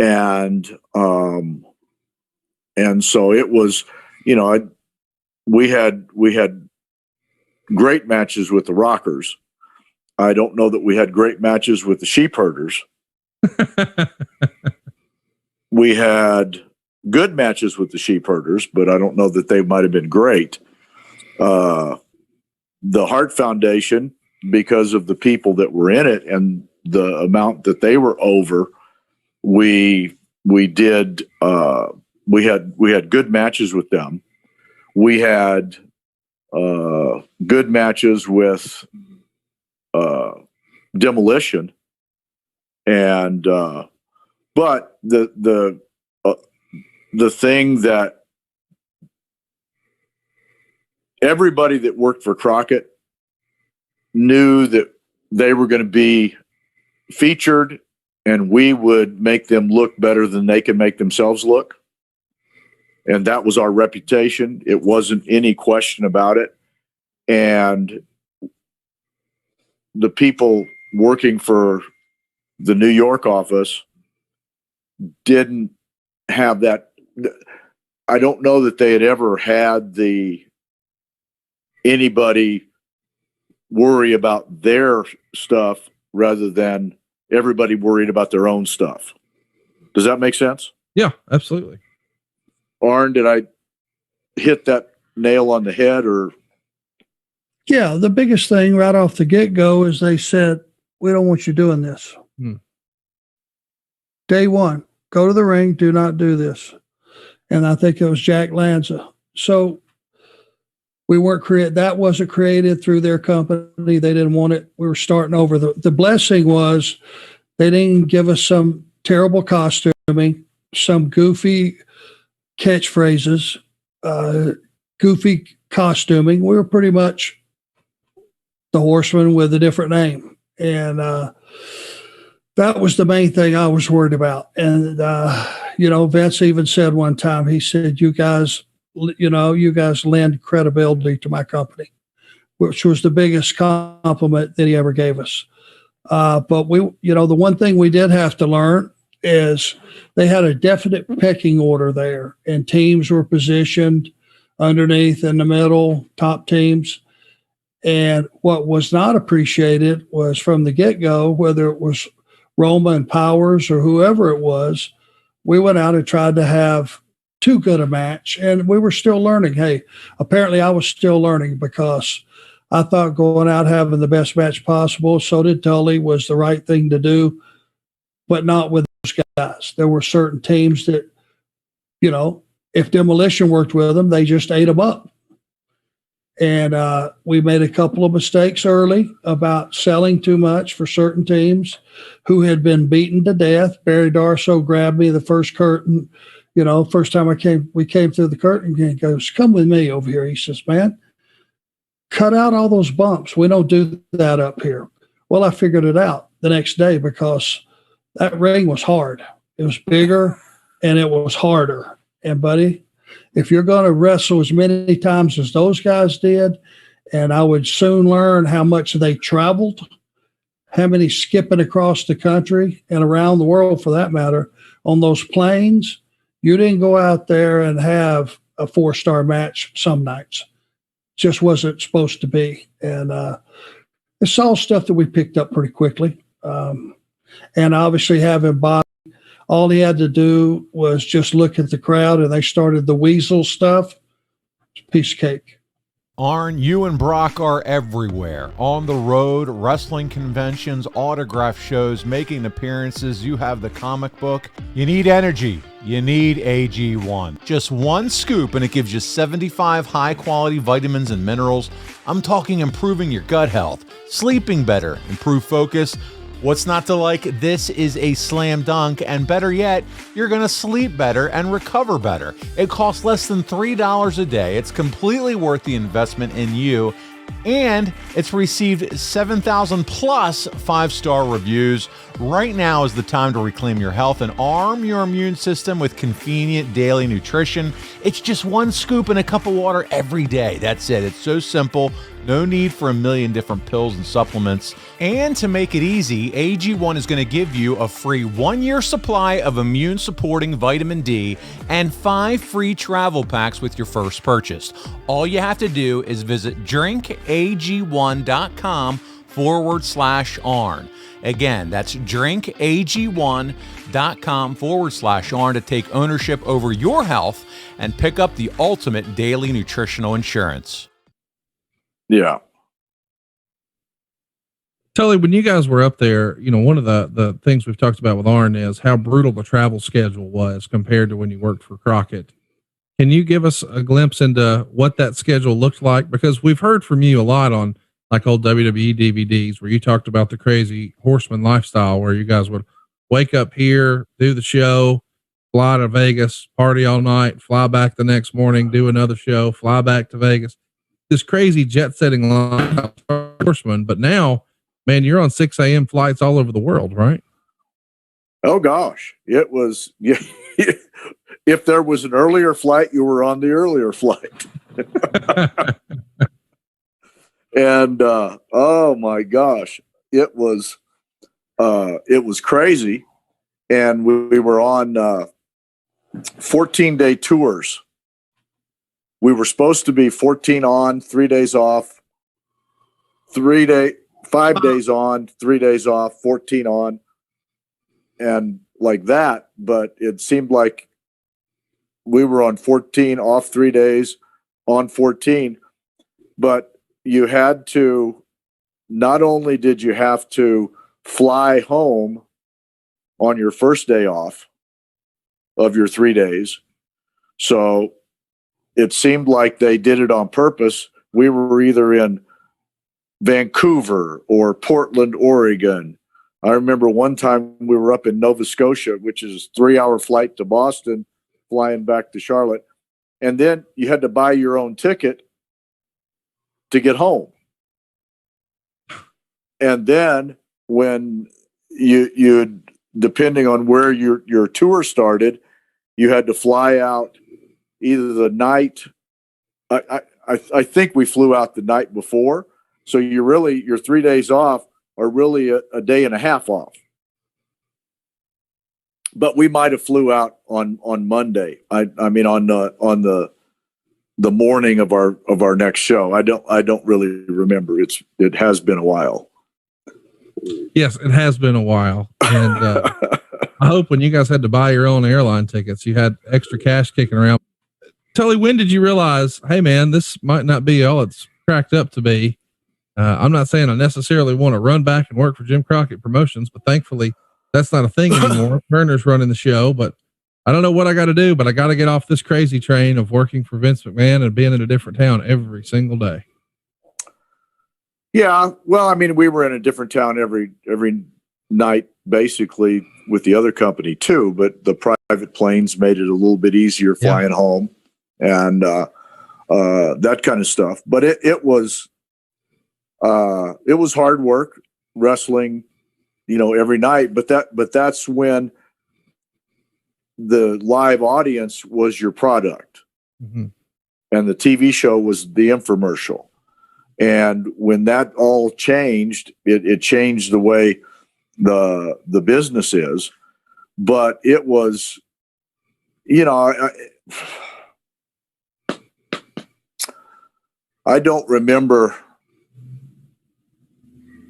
and so it was, we had great matches with the Rockers. I don't know that we had great matches with the Sheep Herders. We had good matches with the Sheep Herders, but I don't know that they might have been great. The Hart Foundation, because of the people that were in it and the amount that they were over, we had good matches with them. We had good matches with Demolition, and but the thing that everybody that worked for Crockett knew that they were going to be featured, and we would make them look better than they can make themselves look. And that was our reputation. It wasn't any question about it. And the people working for the New York office didn't have that. I don't know that they had ever had anybody worry about their stuff rather than everybody worried about their own stuff. Does that make sense? Yeah, absolutely. Arn, did I hit that nail on the head? Or Yeah, the biggest thing right off the get-go is they said, we don't want you doing this. Day one, go to the ring, do not do this. And I think it was Jack Lanza. So we weren't that wasn't created through their company. They didn't want it. We were starting over. The blessing was they didn't give us some terrible costuming, some goofy catchphrases, goofy costuming. We were pretty much the Horsemen with a different name. And that was the main thing I was worried about. And, Vince even said one time, he said, you guys lend credibility to my company, which was the biggest compliment that he ever gave us. But the one thing we did have to learn is they had a definite pecking order there, and teams were positioned underneath, in the middle, top teams. And what was not appreciated was from the get-go, whether it was Roma and Powers or whoever it was, we went out and tried to have too good a match. And we were still learning. Hey, apparently I was still learning, because I thought going out having the best match possible, so did Tully, was the right thing to do, but not with those guys. There were certain teams that, if Demolition worked with them, they just ate them up. And we made a couple of mistakes early about selling too much for certain teams who had been beaten to death. Barry Darso grabbed me the first curtain. First time we came through the curtain, and he goes, come with me over here. He says, man, cut out all those bumps. We don't do that up here. Well, I figured it out the next day, because that ring was hard. It was bigger and it was harder. And buddy, if you're going to wrestle as many times as those guys did, and I would soon learn how much they traveled, how many skipping across the country and around the world, for that matter, on those planes, you didn't go out there and have a 4-star match some nights. Just wasn't supposed to be. And it's all stuff that we picked up pretty quickly. And obviously having Bob, all he had to do was just look at the crowd, and they started the weasel stuff. Piece of cake. Arn, you and Brock are everywhere. On the road, wrestling conventions, autograph shows, making appearances. You have the comic book. You need energy. You need AG1. Just one scoop and it gives you 75 high-quality vitamins and minerals. I'm talking improving your gut health, sleeping better, improve focus. What's not to like? This is a slam dunk, and better yet, you're going to sleep better and recover better. It costs less than $3 a day. It's completely worth the investment in you, and it's received 7,000 plus 5-star reviews. Right now is the time to reclaim your health and arm your immune system with convenient daily nutrition. It's just one scoop in a cup of water every day. That's it. It's so simple. No need for a million different pills and supplements. And to make it easy, AG1 is going to give you a free 1-year supply of immune-supporting vitamin D and 5 free travel packs with your first purchase. All you have to do is visit drinkag1.com/Arn. Again, that's drinkag1.com/Arn to take ownership over your health and pick up the ultimate daily nutritional insurance. yeah, Tully, when you guys were up there, one of the things we've talked about with Arn is how brutal the travel schedule was compared to when you worked for Crockett. Can you give us a glimpse into what that schedule looked like? Because we've heard from you a lot on like old WWE DVDs where you talked about the crazy Horseman lifestyle, where you guys would wake up here, do the show, fly to Vegas, party all night, fly back the next morning, do another show, fly back to Vegas. This crazy jet setting line Horseman. But now, man, you're on 6 a.m. flights all over the world, right? Oh gosh, it was. Yeah, if there was an earlier flight, you were on the earlier flight. And oh my gosh, it was crazy. And we were on 14-day tours. We were supposed to be 14 on, 3 days off, 5 days on, 3 days off, 14 on. And like that, but it seemed like we were on 14, off 3 days, on 14. But you had to, not only did you have to fly home on your first day off of your 3 days, so it seemed like they did it on purpose. We were either in Vancouver or Portland, Oregon. I remember one time we were up in Nova Scotia, which is a 3-hour flight to Boston, flying back to Charlotte. And then you had to buy your own ticket to get home. And then when you depending on where your tour started, you had to fly out either the night. I think we flew out the night before. So your 3 days off are really a day and a half off. But we might have flew out on Monday. I mean on the morning of our next show. I don't really remember. It has been a while. Yes, it has been a while. And I hope when you guys had to buy your own airline tickets, you had extra cash kicking around. Tully, when did you realize, hey man, this might not be all it's cracked up to be? I'm not saying I necessarily want to run back and work for Jim Crockett Promotions, but thankfully that's not a thing anymore. Turner's running the show, but I don't know what I got to do, but I got to get off this crazy train of working for Vince McMahon and being in a different town every single day. Yeah. Well, I mean, we were in a different town every night, basically with the other company too, but the private planes made it a little bit easier flying home and, that kind of stuff. But it was hard work wrestling, every night, but that's when the live audience was your product. Mm-hmm. And the TV show was the infomercial. And when that all changed, it changed the way the business is, but it was, I don't remember.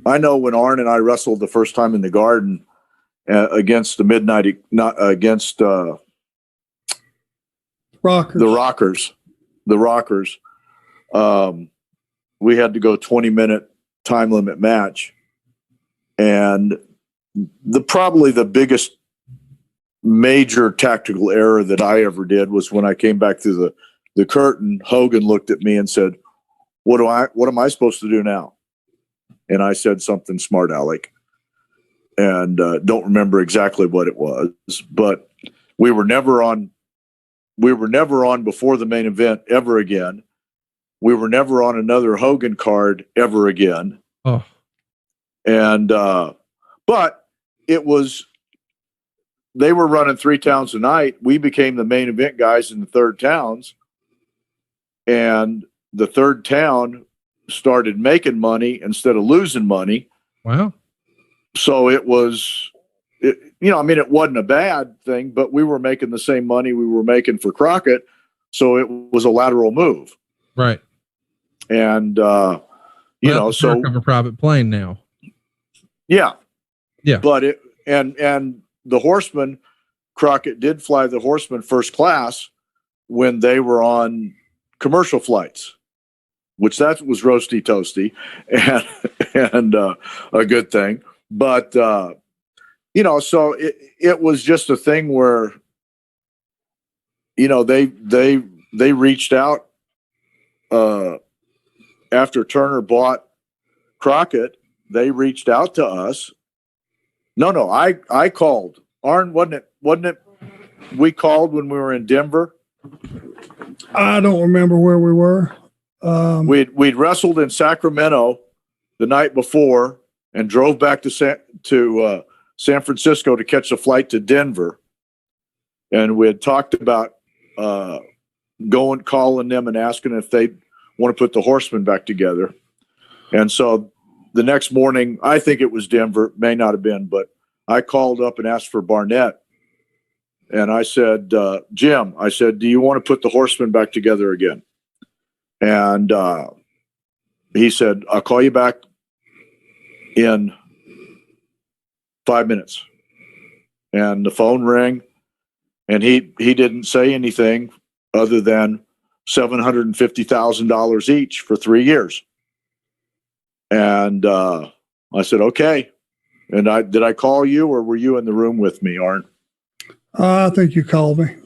I know when Arn and I wrestled the first time in the Garden against the Midnight, not against Rockers. The Rockers. We had to go 20-minute time limit match, and probably the biggest major tactical error that I ever did was when I came back through the curtain. Hogan looked at me and said, "What am I supposed to do now?" And I said something smart aleck, and don't remember exactly what it was, but we were never on before the main event ever again. We were never on another Hogan card ever again. Oh. And but it was, they were running 3 towns a night. We became the main event guys in the third towns, and the third town started making money instead of losing money. Wow. So it was, it wasn't a bad thing, but we were making the same money we were making for Crockett. So it was a lateral move. Right. And, so of a private plane now. Yeah. Yeah. But and the Horsemen, Crockett did fly the Horsemen first class when they were on commercial flights, which that was roasty toasty and a good thing. But, so it was just a thing where, they reached out, after Turner bought Crockett, they reached out to us. No, I called. Arn, wasn't it? We called when we were in Denver. I don't remember where we were. We'd wrestled in Sacramento the night before and drove back to San Francisco to catch a flight to Denver. And we had talked about calling them and asking if they want to put the Horsemen back together. And so the next morning, I think it was Denver, may not have been, but I called up and asked for Barnett. And I said, Jim, do you want to put the Horsemen back together again? And he said, I'll call you back in 5 minutes. and the phone rang, and he didn't say anything other than $750,000 each for 3 years. And I said, okay. And did I call you, or were you in the room with me, Arn? I think you called me.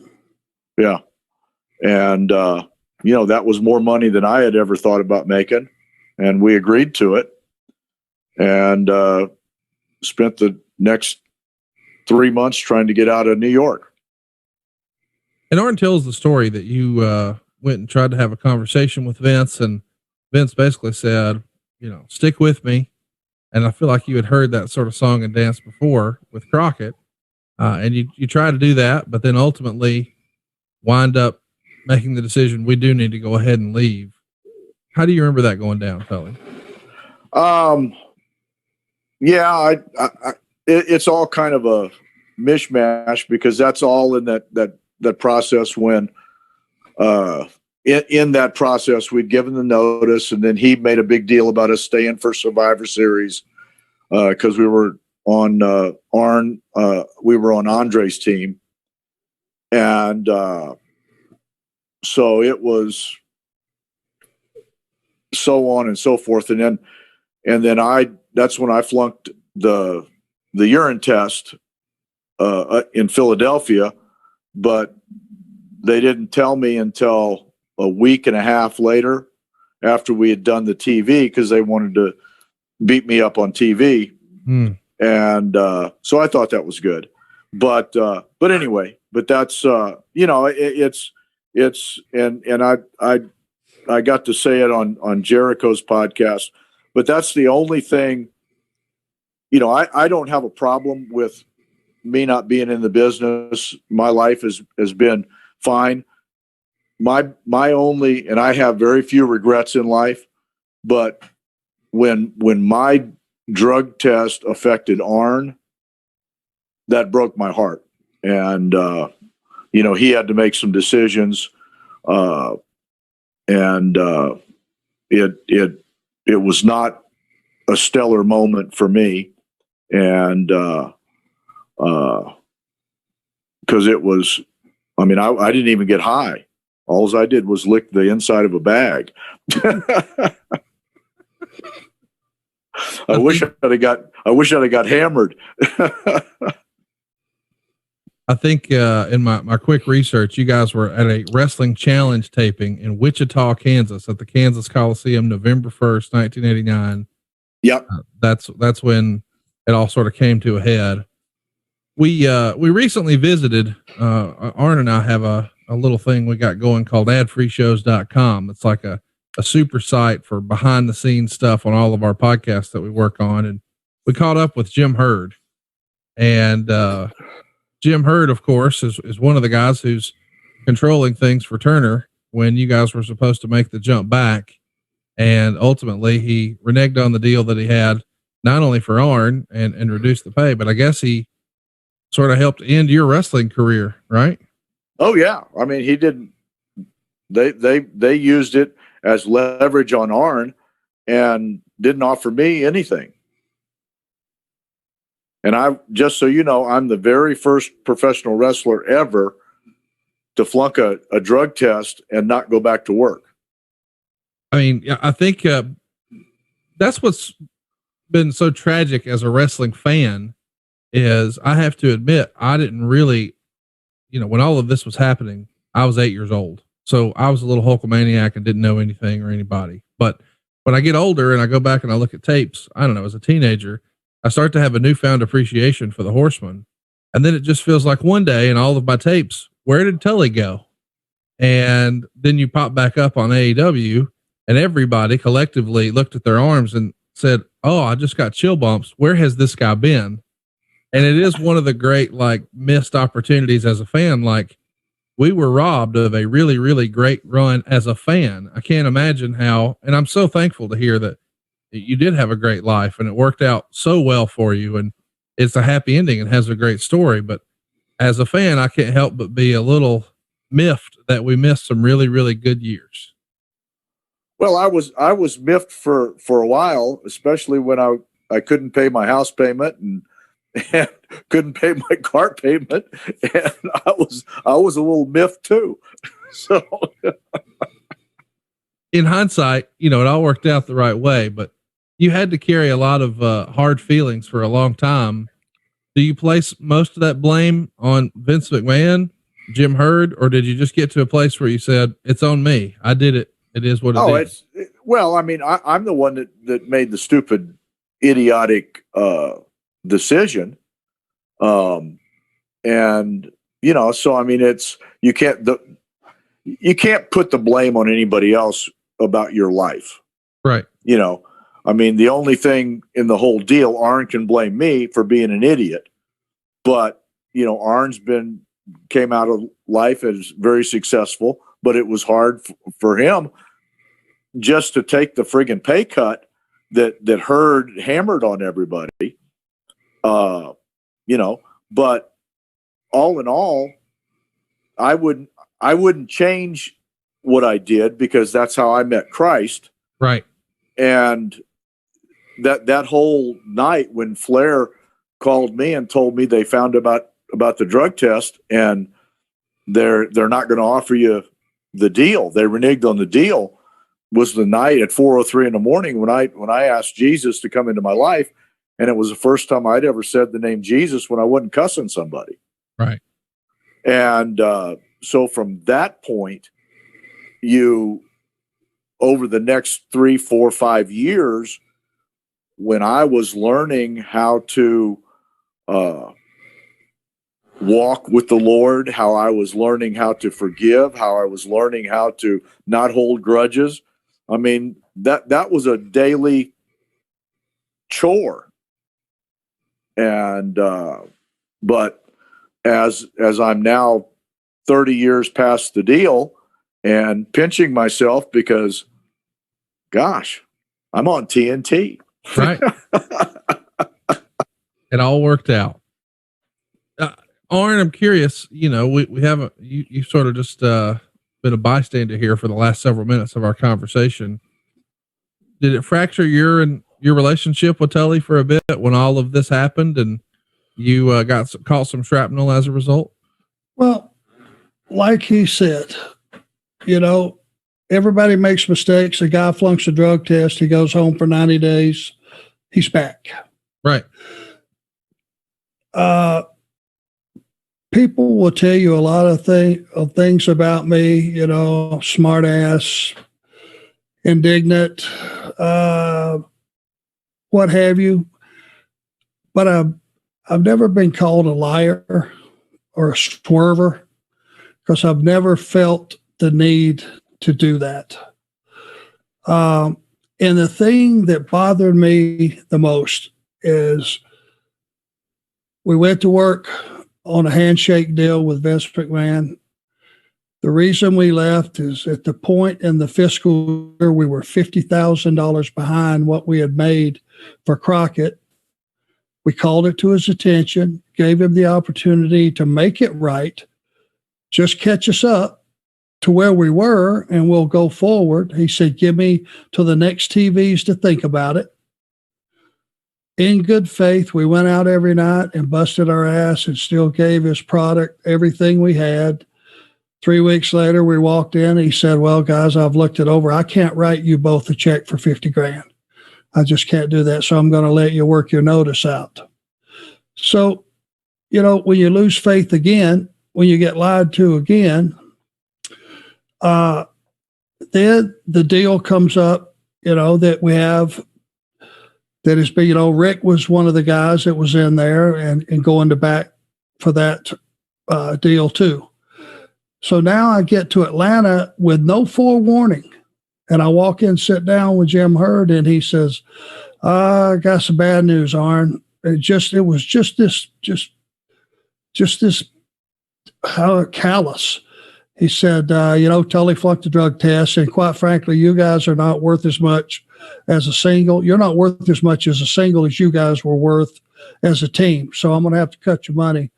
Yeah. And, that was more money than I had ever thought about making. And we agreed to it, and spent the next 3 months trying to get out of New York. And Arn tells the story that you went and tried to have a conversation with Vince, and Vince basically said, stick with me. And I feel like you had heard that sort of song and dance before with Crockett. And you try to do that, but then ultimately wind up making the decision, we do need to go ahead and leave. How do you remember that going down, Tully? Yeah, it's all kind of a mishmash, because that's all in that process when, in that process, we'd given the notice, and then he made a big deal about us staying for Survivor Series, because we were on we were on Andre's team, and so it was so on and so forth, and then that's when I flunked the urine test in Philadelphia, but they didn't tell me until a week and a half later, after we had done the TV, because they wanted to beat me up on TV. And so I thought that was good, but anyway, but that's it's and I got to say it on Jericho's podcast, but that's the only thing. I don't have a problem with me not being in the business. My life has been fine. My only, and I have very few regrets in life, but when my drug test affected Arn, that broke my heart. And, he had to make some decisions. And it was not a stellar moment for me. And, cause it was, I didn't even get high. All I did was lick the inside of a bag. I wish I'd have got hammered. I think, in my quick research, you guys were at a wrestling challenge taping in Wichita, Kansas, at the Kansas Coliseum, November 1st, 1989. Yep. That's when it all sort of came to a head. We recently visited, Arn and I have a little thing we got going called adfreeshows.com. It's like a super site for behind the scenes stuff on all of our podcasts that we work on. And we caught up with Jim Herd, and, Jim Herd, of course, is one of the guys who's controlling things for Turner when you guys were supposed to make the jump back. And ultimately he reneged on the deal that he had, not only for Arn and reduced the pay, but I guess he sort of helped end your wrestling career, right? Oh yeah. He didn't, they used it as leverage on Arn and didn't offer me anything. And just so you know, I'm the very first professional wrestler ever to flunk a drug test and not go back to work. I think, that's what's been so tragic as a wrestling fan is I have to admit, I didn't really, when all of this was happening, I was 8 years old. So I was a little Hulkamaniac and didn't know anything or anybody. But when I get older and I go back and I look at tapes, I don't know, as a teenager, I start to have a newfound appreciation for the Horsemen. And then it just feels like one day in all of my tapes, where did Tully go? And then you pop back up on AEW and everybody collectively looked at their arms and said, oh, I just got chill bumps. Where has this guy been? And it is one of the great, missed opportunities as a fan. We were robbed of a really, really great run as a fan. I can't imagine how, and I'm so thankful to hear that you did have a great life and it worked out so well for you. And it's a happy ending and has a great story. But as a fan, I can't help but be a little miffed that we missed some really, really good years. Well, I was miffed for a while, especially when I couldn't pay my house payment, and and couldn't pay my car payment, and I was a little miffed too. So, in hindsight, it all worked out the right way, but you had to carry a lot of hard feelings for a long time. Do you place most of that blame on Vince McMahon, Jim Herd, or did you just get to a place where you said, it's on me, I did it, it is what it is? Well, I mean, I'm the one that made the stupid, idiotic decision. And, so, I mean, you can't put the blame on anybody else about your life. Right. I mean, the only thing in the whole deal, Arn can blame me for being an idiot, but Arn's came out of life as very successful, but it was hard for him just to take the friggin' pay cut that Herd hammered on everybody. But all in all, I wouldn't change what I did, because that's how I met Christ. Right. And that whole night when Flair called me and told me they found about the drug test, and they're not going to offer you the deal, they reneged on the deal, was the night at 4:03 in the morning when I asked Jesus to come into my life. And it was the first time I'd ever said the name Jesus when I wasn't cussing somebody. Right. And so from that point, over the next 3, 4, 5 years, when I was learning how to walk with the Lord, how I was learning how to forgive, how I was learning how to not hold grudges. I mean, that was a daily chore. And, but as I'm now 30 years past the deal and pinching myself because, gosh, I'm on TNT. Right. It all worked out. Arn, I'm curious, we haven't, you sort of just, been a bystander here for the last several minutes of our conversation. Did it fracture your relationship with Tully for a bit when all of this happened and you caught some shrapnel as a result? Well, like he said, everybody makes mistakes. A guy flunks a drug test. He goes home for 90 days. He's back. Right. People will tell you a lot of things about me, smart ass, indignant, what have you. But I've never been called a liar or a swerver, because I've never felt the need to do that. And the thing that bothered me the most is we went to work on a handshake deal with Vince McMahon. The reason we left is at the point in the fiscal year, we were $50,000 behind what we had made for Crockett. We called it to his attention, gave him the opportunity to make it right, just catch us up to where we were, and we'll go forward. He said, give me till the next TVs to think about it. In good faith, we went out every night and busted our ass and still gave his product everything we had. 3 weeks later, we walked in. He said, well, guys, I've looked it over. I can't write you both a check for $50,000. I just can't do that. So I'm going to let you work your notice out. So, when you lose faith again, when you get lied to again, then the deal comes up, that we have. That has been, Rick was one of the guys that was in there and going to back for that deal too. So now I get to Atlanta with no forewarning, and I walk in, sit down with Jim Herd, and he says, "I got some bad news, Arn. It was just this how callous." He said, Tully flunked the drug test, and quite frankly, you guys are not worth as much as a single. You're not worth as much as a single as you guys were worth as a team. So I'm going to have to cut your money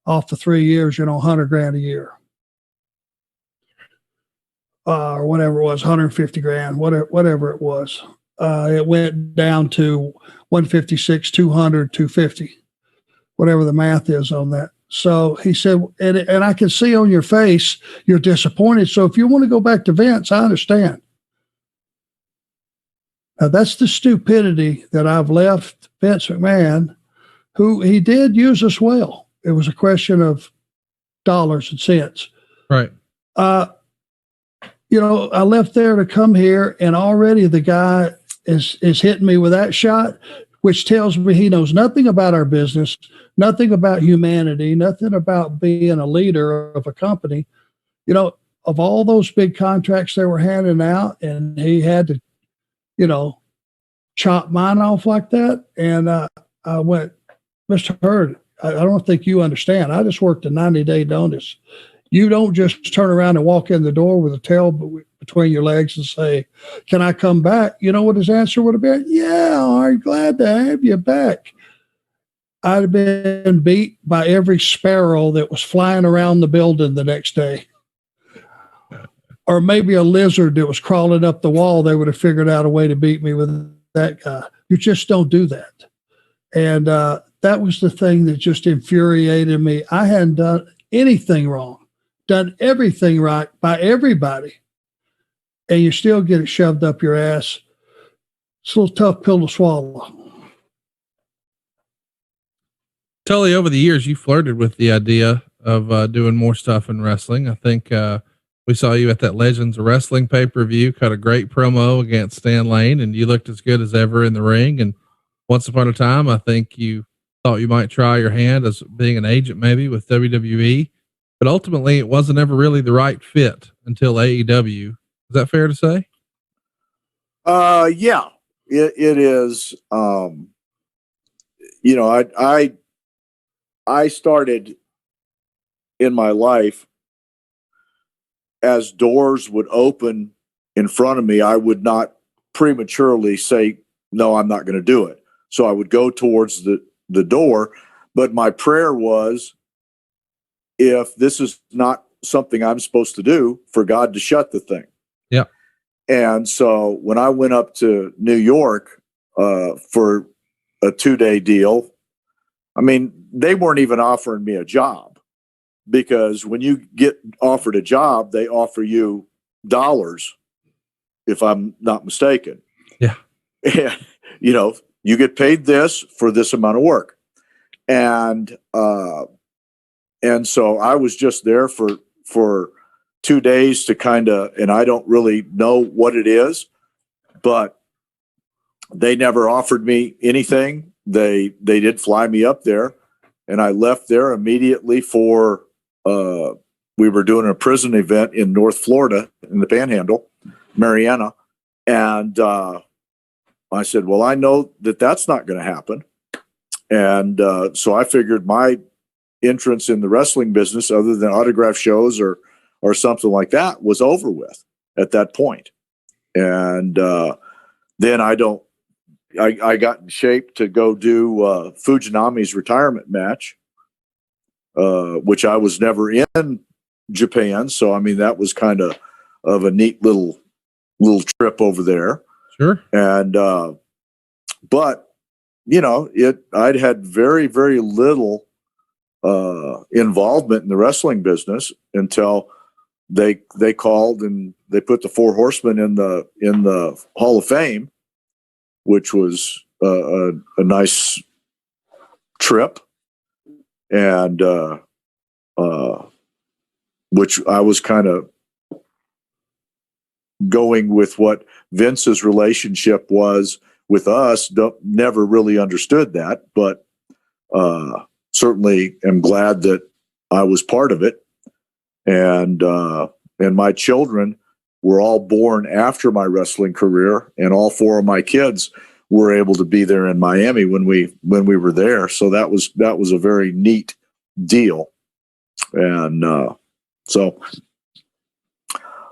off the 3 years, $100,000 a year. Or whatever it was, $150,000, whatever it was. It went down to 156, 200, 250. whatever the math is on that. So he said, and I can see on your face, you're disappointed. So if you want to go back to Vince, I understand. Now that's the stupidity that I've left Vince McMahon, who he did use us well. It was a question of dollars and cents. Right. I left there to come here, and already the guy is hitting me with that shot, which tells me he knows nothing about our business, nothing about humanity, nothing about being a leader of a company. Of all those big contracts they were handing out, and he had to, chop mine off like that. And I went, Mr. Hurd, I don't think you understand. I just worked a 90-day notice. You don't just turn around and walk in the door with a tail between your legs and say, can I come back? You know what his answer would have been? Yeah, I'm glad to have you back. I'd have been beat by every sparrow that was flying around the building the next day. Or maybe a lizard that was crawling up the wall. They would have figured out a way to beat me with that guy. You just don't do that. And that was the thing that just infuriated me. I hadn't done anything wrong. Done everything right by everybody, and you still get it shoved up your ass. It's a little tough pill to swallow. Tully, over the years, you flirted with the idea of doing more stuff in wrestling. I think we saw you at that Legends of Wrestling pay-per-view, cut a great promo against Stan Lane, and you looked as good as ever in the ring. And once upon a time, I think you thought you might try your hand as being an agent maybe with WWE. But ultimately, it wasn't ever really the right fit until AEW. Is that fair to say? Yeah, it is. I started in my life as doors would open in front of me. I would not prematurely say, no, I'm not going to do it. So I would go towards the door. But my prayer was, if this is not something I'm supposed to do, for God to shut the thing. Yeah. And so when I went up to New York for a 2-day deal, I mean, they weren't even offering me a job, because when you get offered a job, they offer you dollars, if I'm not mistaken. Yeah. And, you get paid this for this amount of work. And so I was just there for 2 days to and I don't really know what it is, but they never offered me anything. They did fly me up there, and I left there immediately for, we were doing a prison event in North Florida in the Panhandle, Mariana. And I said, well, I know that's not going to happen. And so I figured my entrance in the wrestling business, other than autograph shows or something like that, was over with at that point. And then I got in shape to go do Fujinami's retirement match, which I was never in Japan. So, I mean, that was kind of a neat little trip over there. Sure. And, but I'd had very, very little involvement in the wrestling business until they called and they put the 4 Horsemen in the Hall of Fame, which was a nice trip, and which I was kind of going with what Vince's relationship was with us. Never really understood that, but certainly am glad that I was part of it. And my children were all born after my wrestling career, and all 4 of my kids were able to be there in Miami when we were there. So that was a very neat deal. And so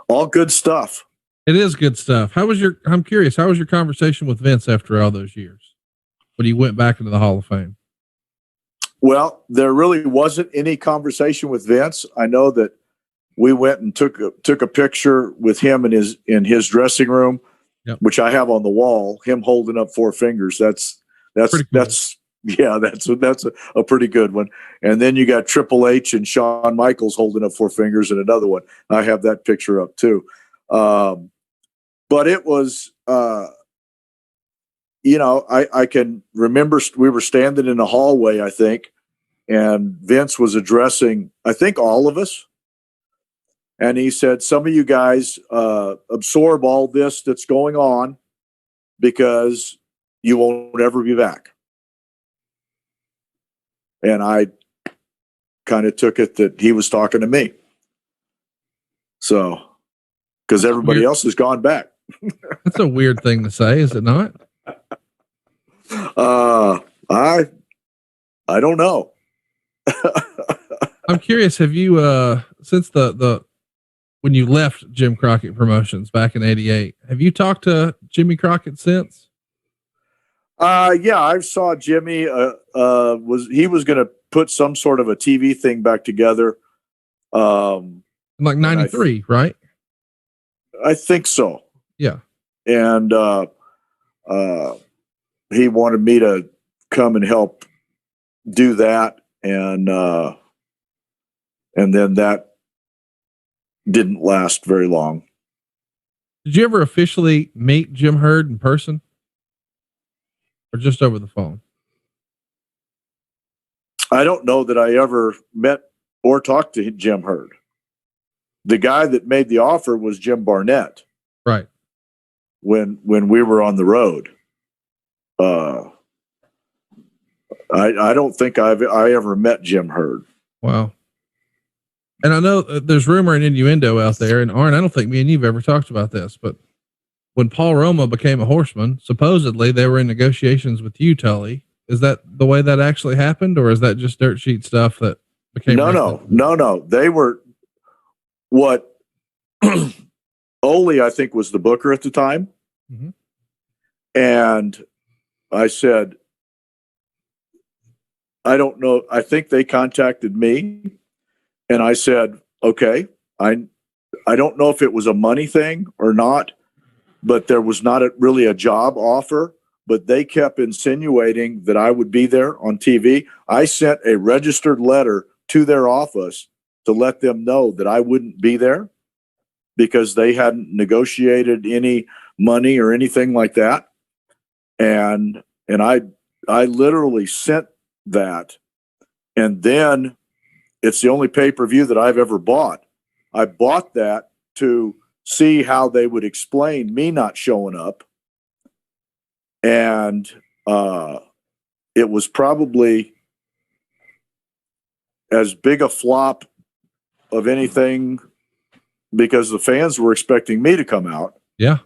all good stuff. It is good stuff. I'm curious, how was your conversation with Vince after all those years when he went back into the Hall of Fame? Well, there really wasn't any conversation with Vince. I know that we went and took a picture with him in his dressing room, yep, which I have on the wall, him holding up 4 fingers. That's Yeah, that's a pretty good one. And then you got Triple H and Shawn Michaels holding up 4 fingers in another one. I have that picture up too. But it was, I can remember we were standing in the hallway, I think, and Vince was addressing, I think, all of us. And he said, some of you guys absorb all this that's going on because you won't ever be back. And I kind of took it that he was talking to me. So, because everybody else has gone back. That's a weird thing to say, is it not? I don't know. I'm curious, have you since the when you left Jim Crockett Promotions back in '88, have you talked to Jimmy Crockett since? Yeah, I saw Jimmy was going to put some sort of a TV thing back together. Like 93, right? I think so. Yeah. And he wanted me to come and help do that. And then that didn't last very long. Did you ever officially meet Jim Herd in person? Or just over the phone? I don't know that I ever met or talked to Jim Herd. The guy that made the offer was Jim Barnett. Right. When we were on the road. I don't think I ever met Jim Herd. Wow. And I know there's rumor and innuendo out there, and Arn, I don't think me and you've ever talked about this, but when Paul Roma became a Horseman, supposedly they were in negotiations with you, Tully. Is that the way that actually happened, or is that just dirt sheet stuff that became? No. They were what Olie, I think, was the booker at the time. Mm-hmm. And I said, I don't know. I think they contacted me, and I said, okay, I don't know if it was a money thing or not, but there was not really a job offer, but they kept insinuating that I would be there on TV. I sent a registered letter to their office to let them know that I wouldn't be there because they hadn't negotiated any money or anything like that. And I literally sent that. And then it's the only pay-per-view that I've ever bought. I bought that to see how they would explain me not showing up. And it was probably as big a flop of anything because the fans were expecting me to come out. Yeah.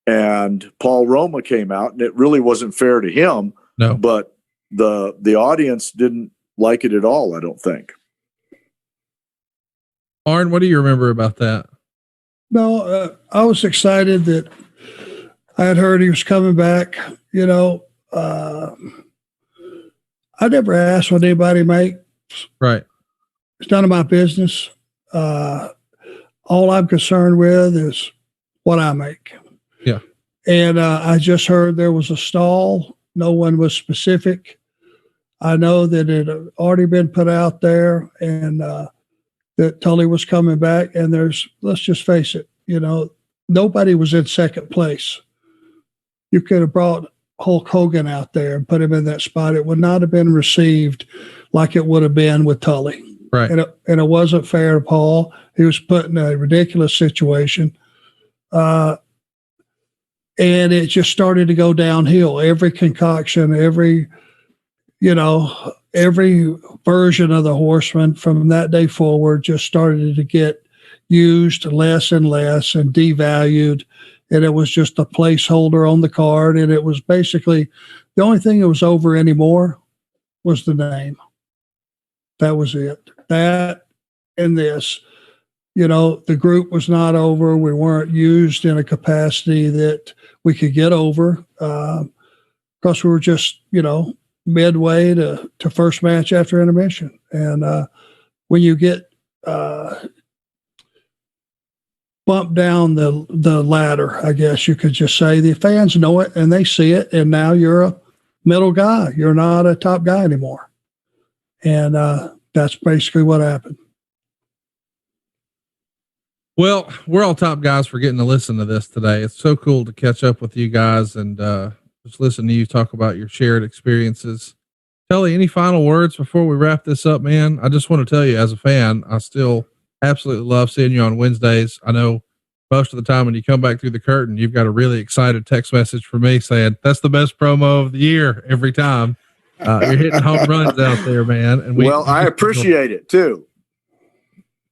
And Paul Roma came out, and it really wasn't fair to him. No. But the audience didn't like it at all, I don't think. Arn, what do you remember about that? No, I was excited that I had heard he was coming back. I never asked what anybody makes. Right. It's none of my business. All I'm concerned with is what I make. Yeah. And I just heard there was a stall. No one was specific. I know that it had already been put out there, and that Tully was coming back. And let's just face it, nobody was in second place. You could have brought Hulk Hogan out there and put him in that spot. It would not have been received like it would have been with Tully. Right. And it wasn't fair to Paul. He was put in a ridiculous situation. And it just started to go downhill. Every concoction, every version of the Horseman from that day forward just started to get used less and less and devalued. And it was just a placeholder on the card. And it was basically the only thing that was over anymore was the name. That was it. That and this, the group was not over. We weren't used in a capacity that we could get over. Because we were just, midway to first match after intermission. And when you get bumped down the ladder, I guess you could just say, the fans know it and they see it. And now you're middle guy. You're not a top guy anymore. And that's basically what happened. Well, we're all top guys for getting to listen to this today. It's so cool to catch up with you guys and just listen to you talk about your shared experiences. Tully, any final words before we wrap this up, man? I just want to tell you, as a fan, I still absolutely love seeing you on Wednesdays. I know most of the time when you come back through the curtain, you've got a really excited text message from me saying that's the best promo of the year every time. You're hitting home runs out there, man. And I appreciate it too.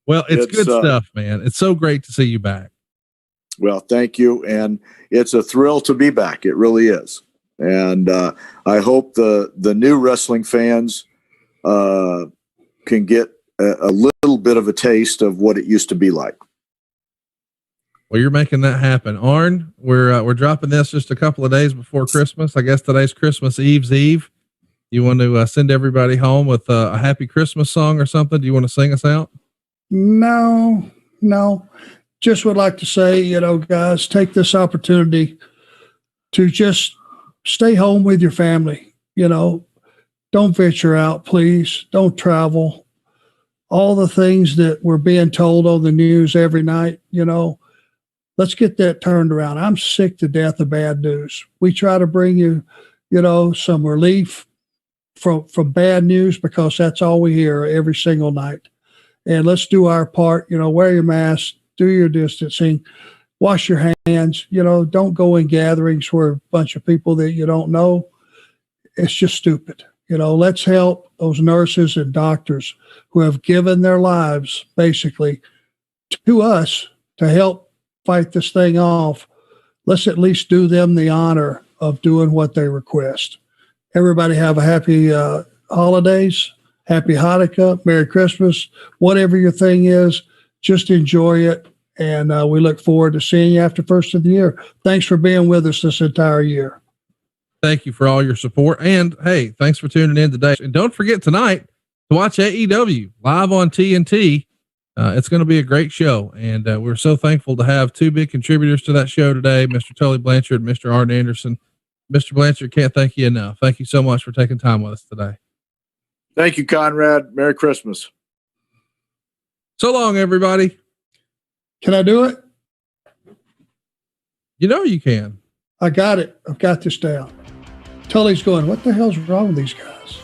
Well, it's good stuff, man. It's so great to see you back. Well, thank you. And it's a thrill to be back. It really is. And I hope the new wrestling fans can get a little bit of a taste of what it used to be like. Well, you're making that happen. Arn, we're dropping this just a couple of days before Christmas. I guess today's Christmas Eve. You want to send everybody home with a happy Christmas song or something? Do you want to sing us out? No. Just would like to say, guys, take this opportunity to just stay home with your family. Don't venture out, please. Don't travel. All the things that we're being told on the news every night, let's get that turned around. I'm sick to death of bad news. We try to bring you, some relief from bad news because that's all we hear every single night. And let's do our part, wear your mask, do your distancing, wash your hands, don't go in gatherings where a bunch of people that you don't know. It's just stupid. Let's help those nurses and doctors who have given their lives basically to us to help fight this thing off. Let's at least do them the honor of doing what they request. Everybody have a happy holidays. Happy Hanukkah, Merry Christmas, whatever your thing is, just enjoy it. And we look forward to seeing you after first of the year. Thanks for being with us this entire year. Thank you for all your support. And hey, thanks for tuning in today. And don't forget tonight to watch AEW live on TNT. It's going to be a great show. And we're so thankful to have two big contributors to that show today, Mr. Tully Blanchard, Mr. Oie Anderson. Mr. Blanchard, can't thank you enough. Thank you so much for taking time with us today. Thank you, Conrad. Merry Christmas. So long, everybody. Can I do it? You can. I got it. I've got this down. Tully's going, what the hell's wrong with these guys?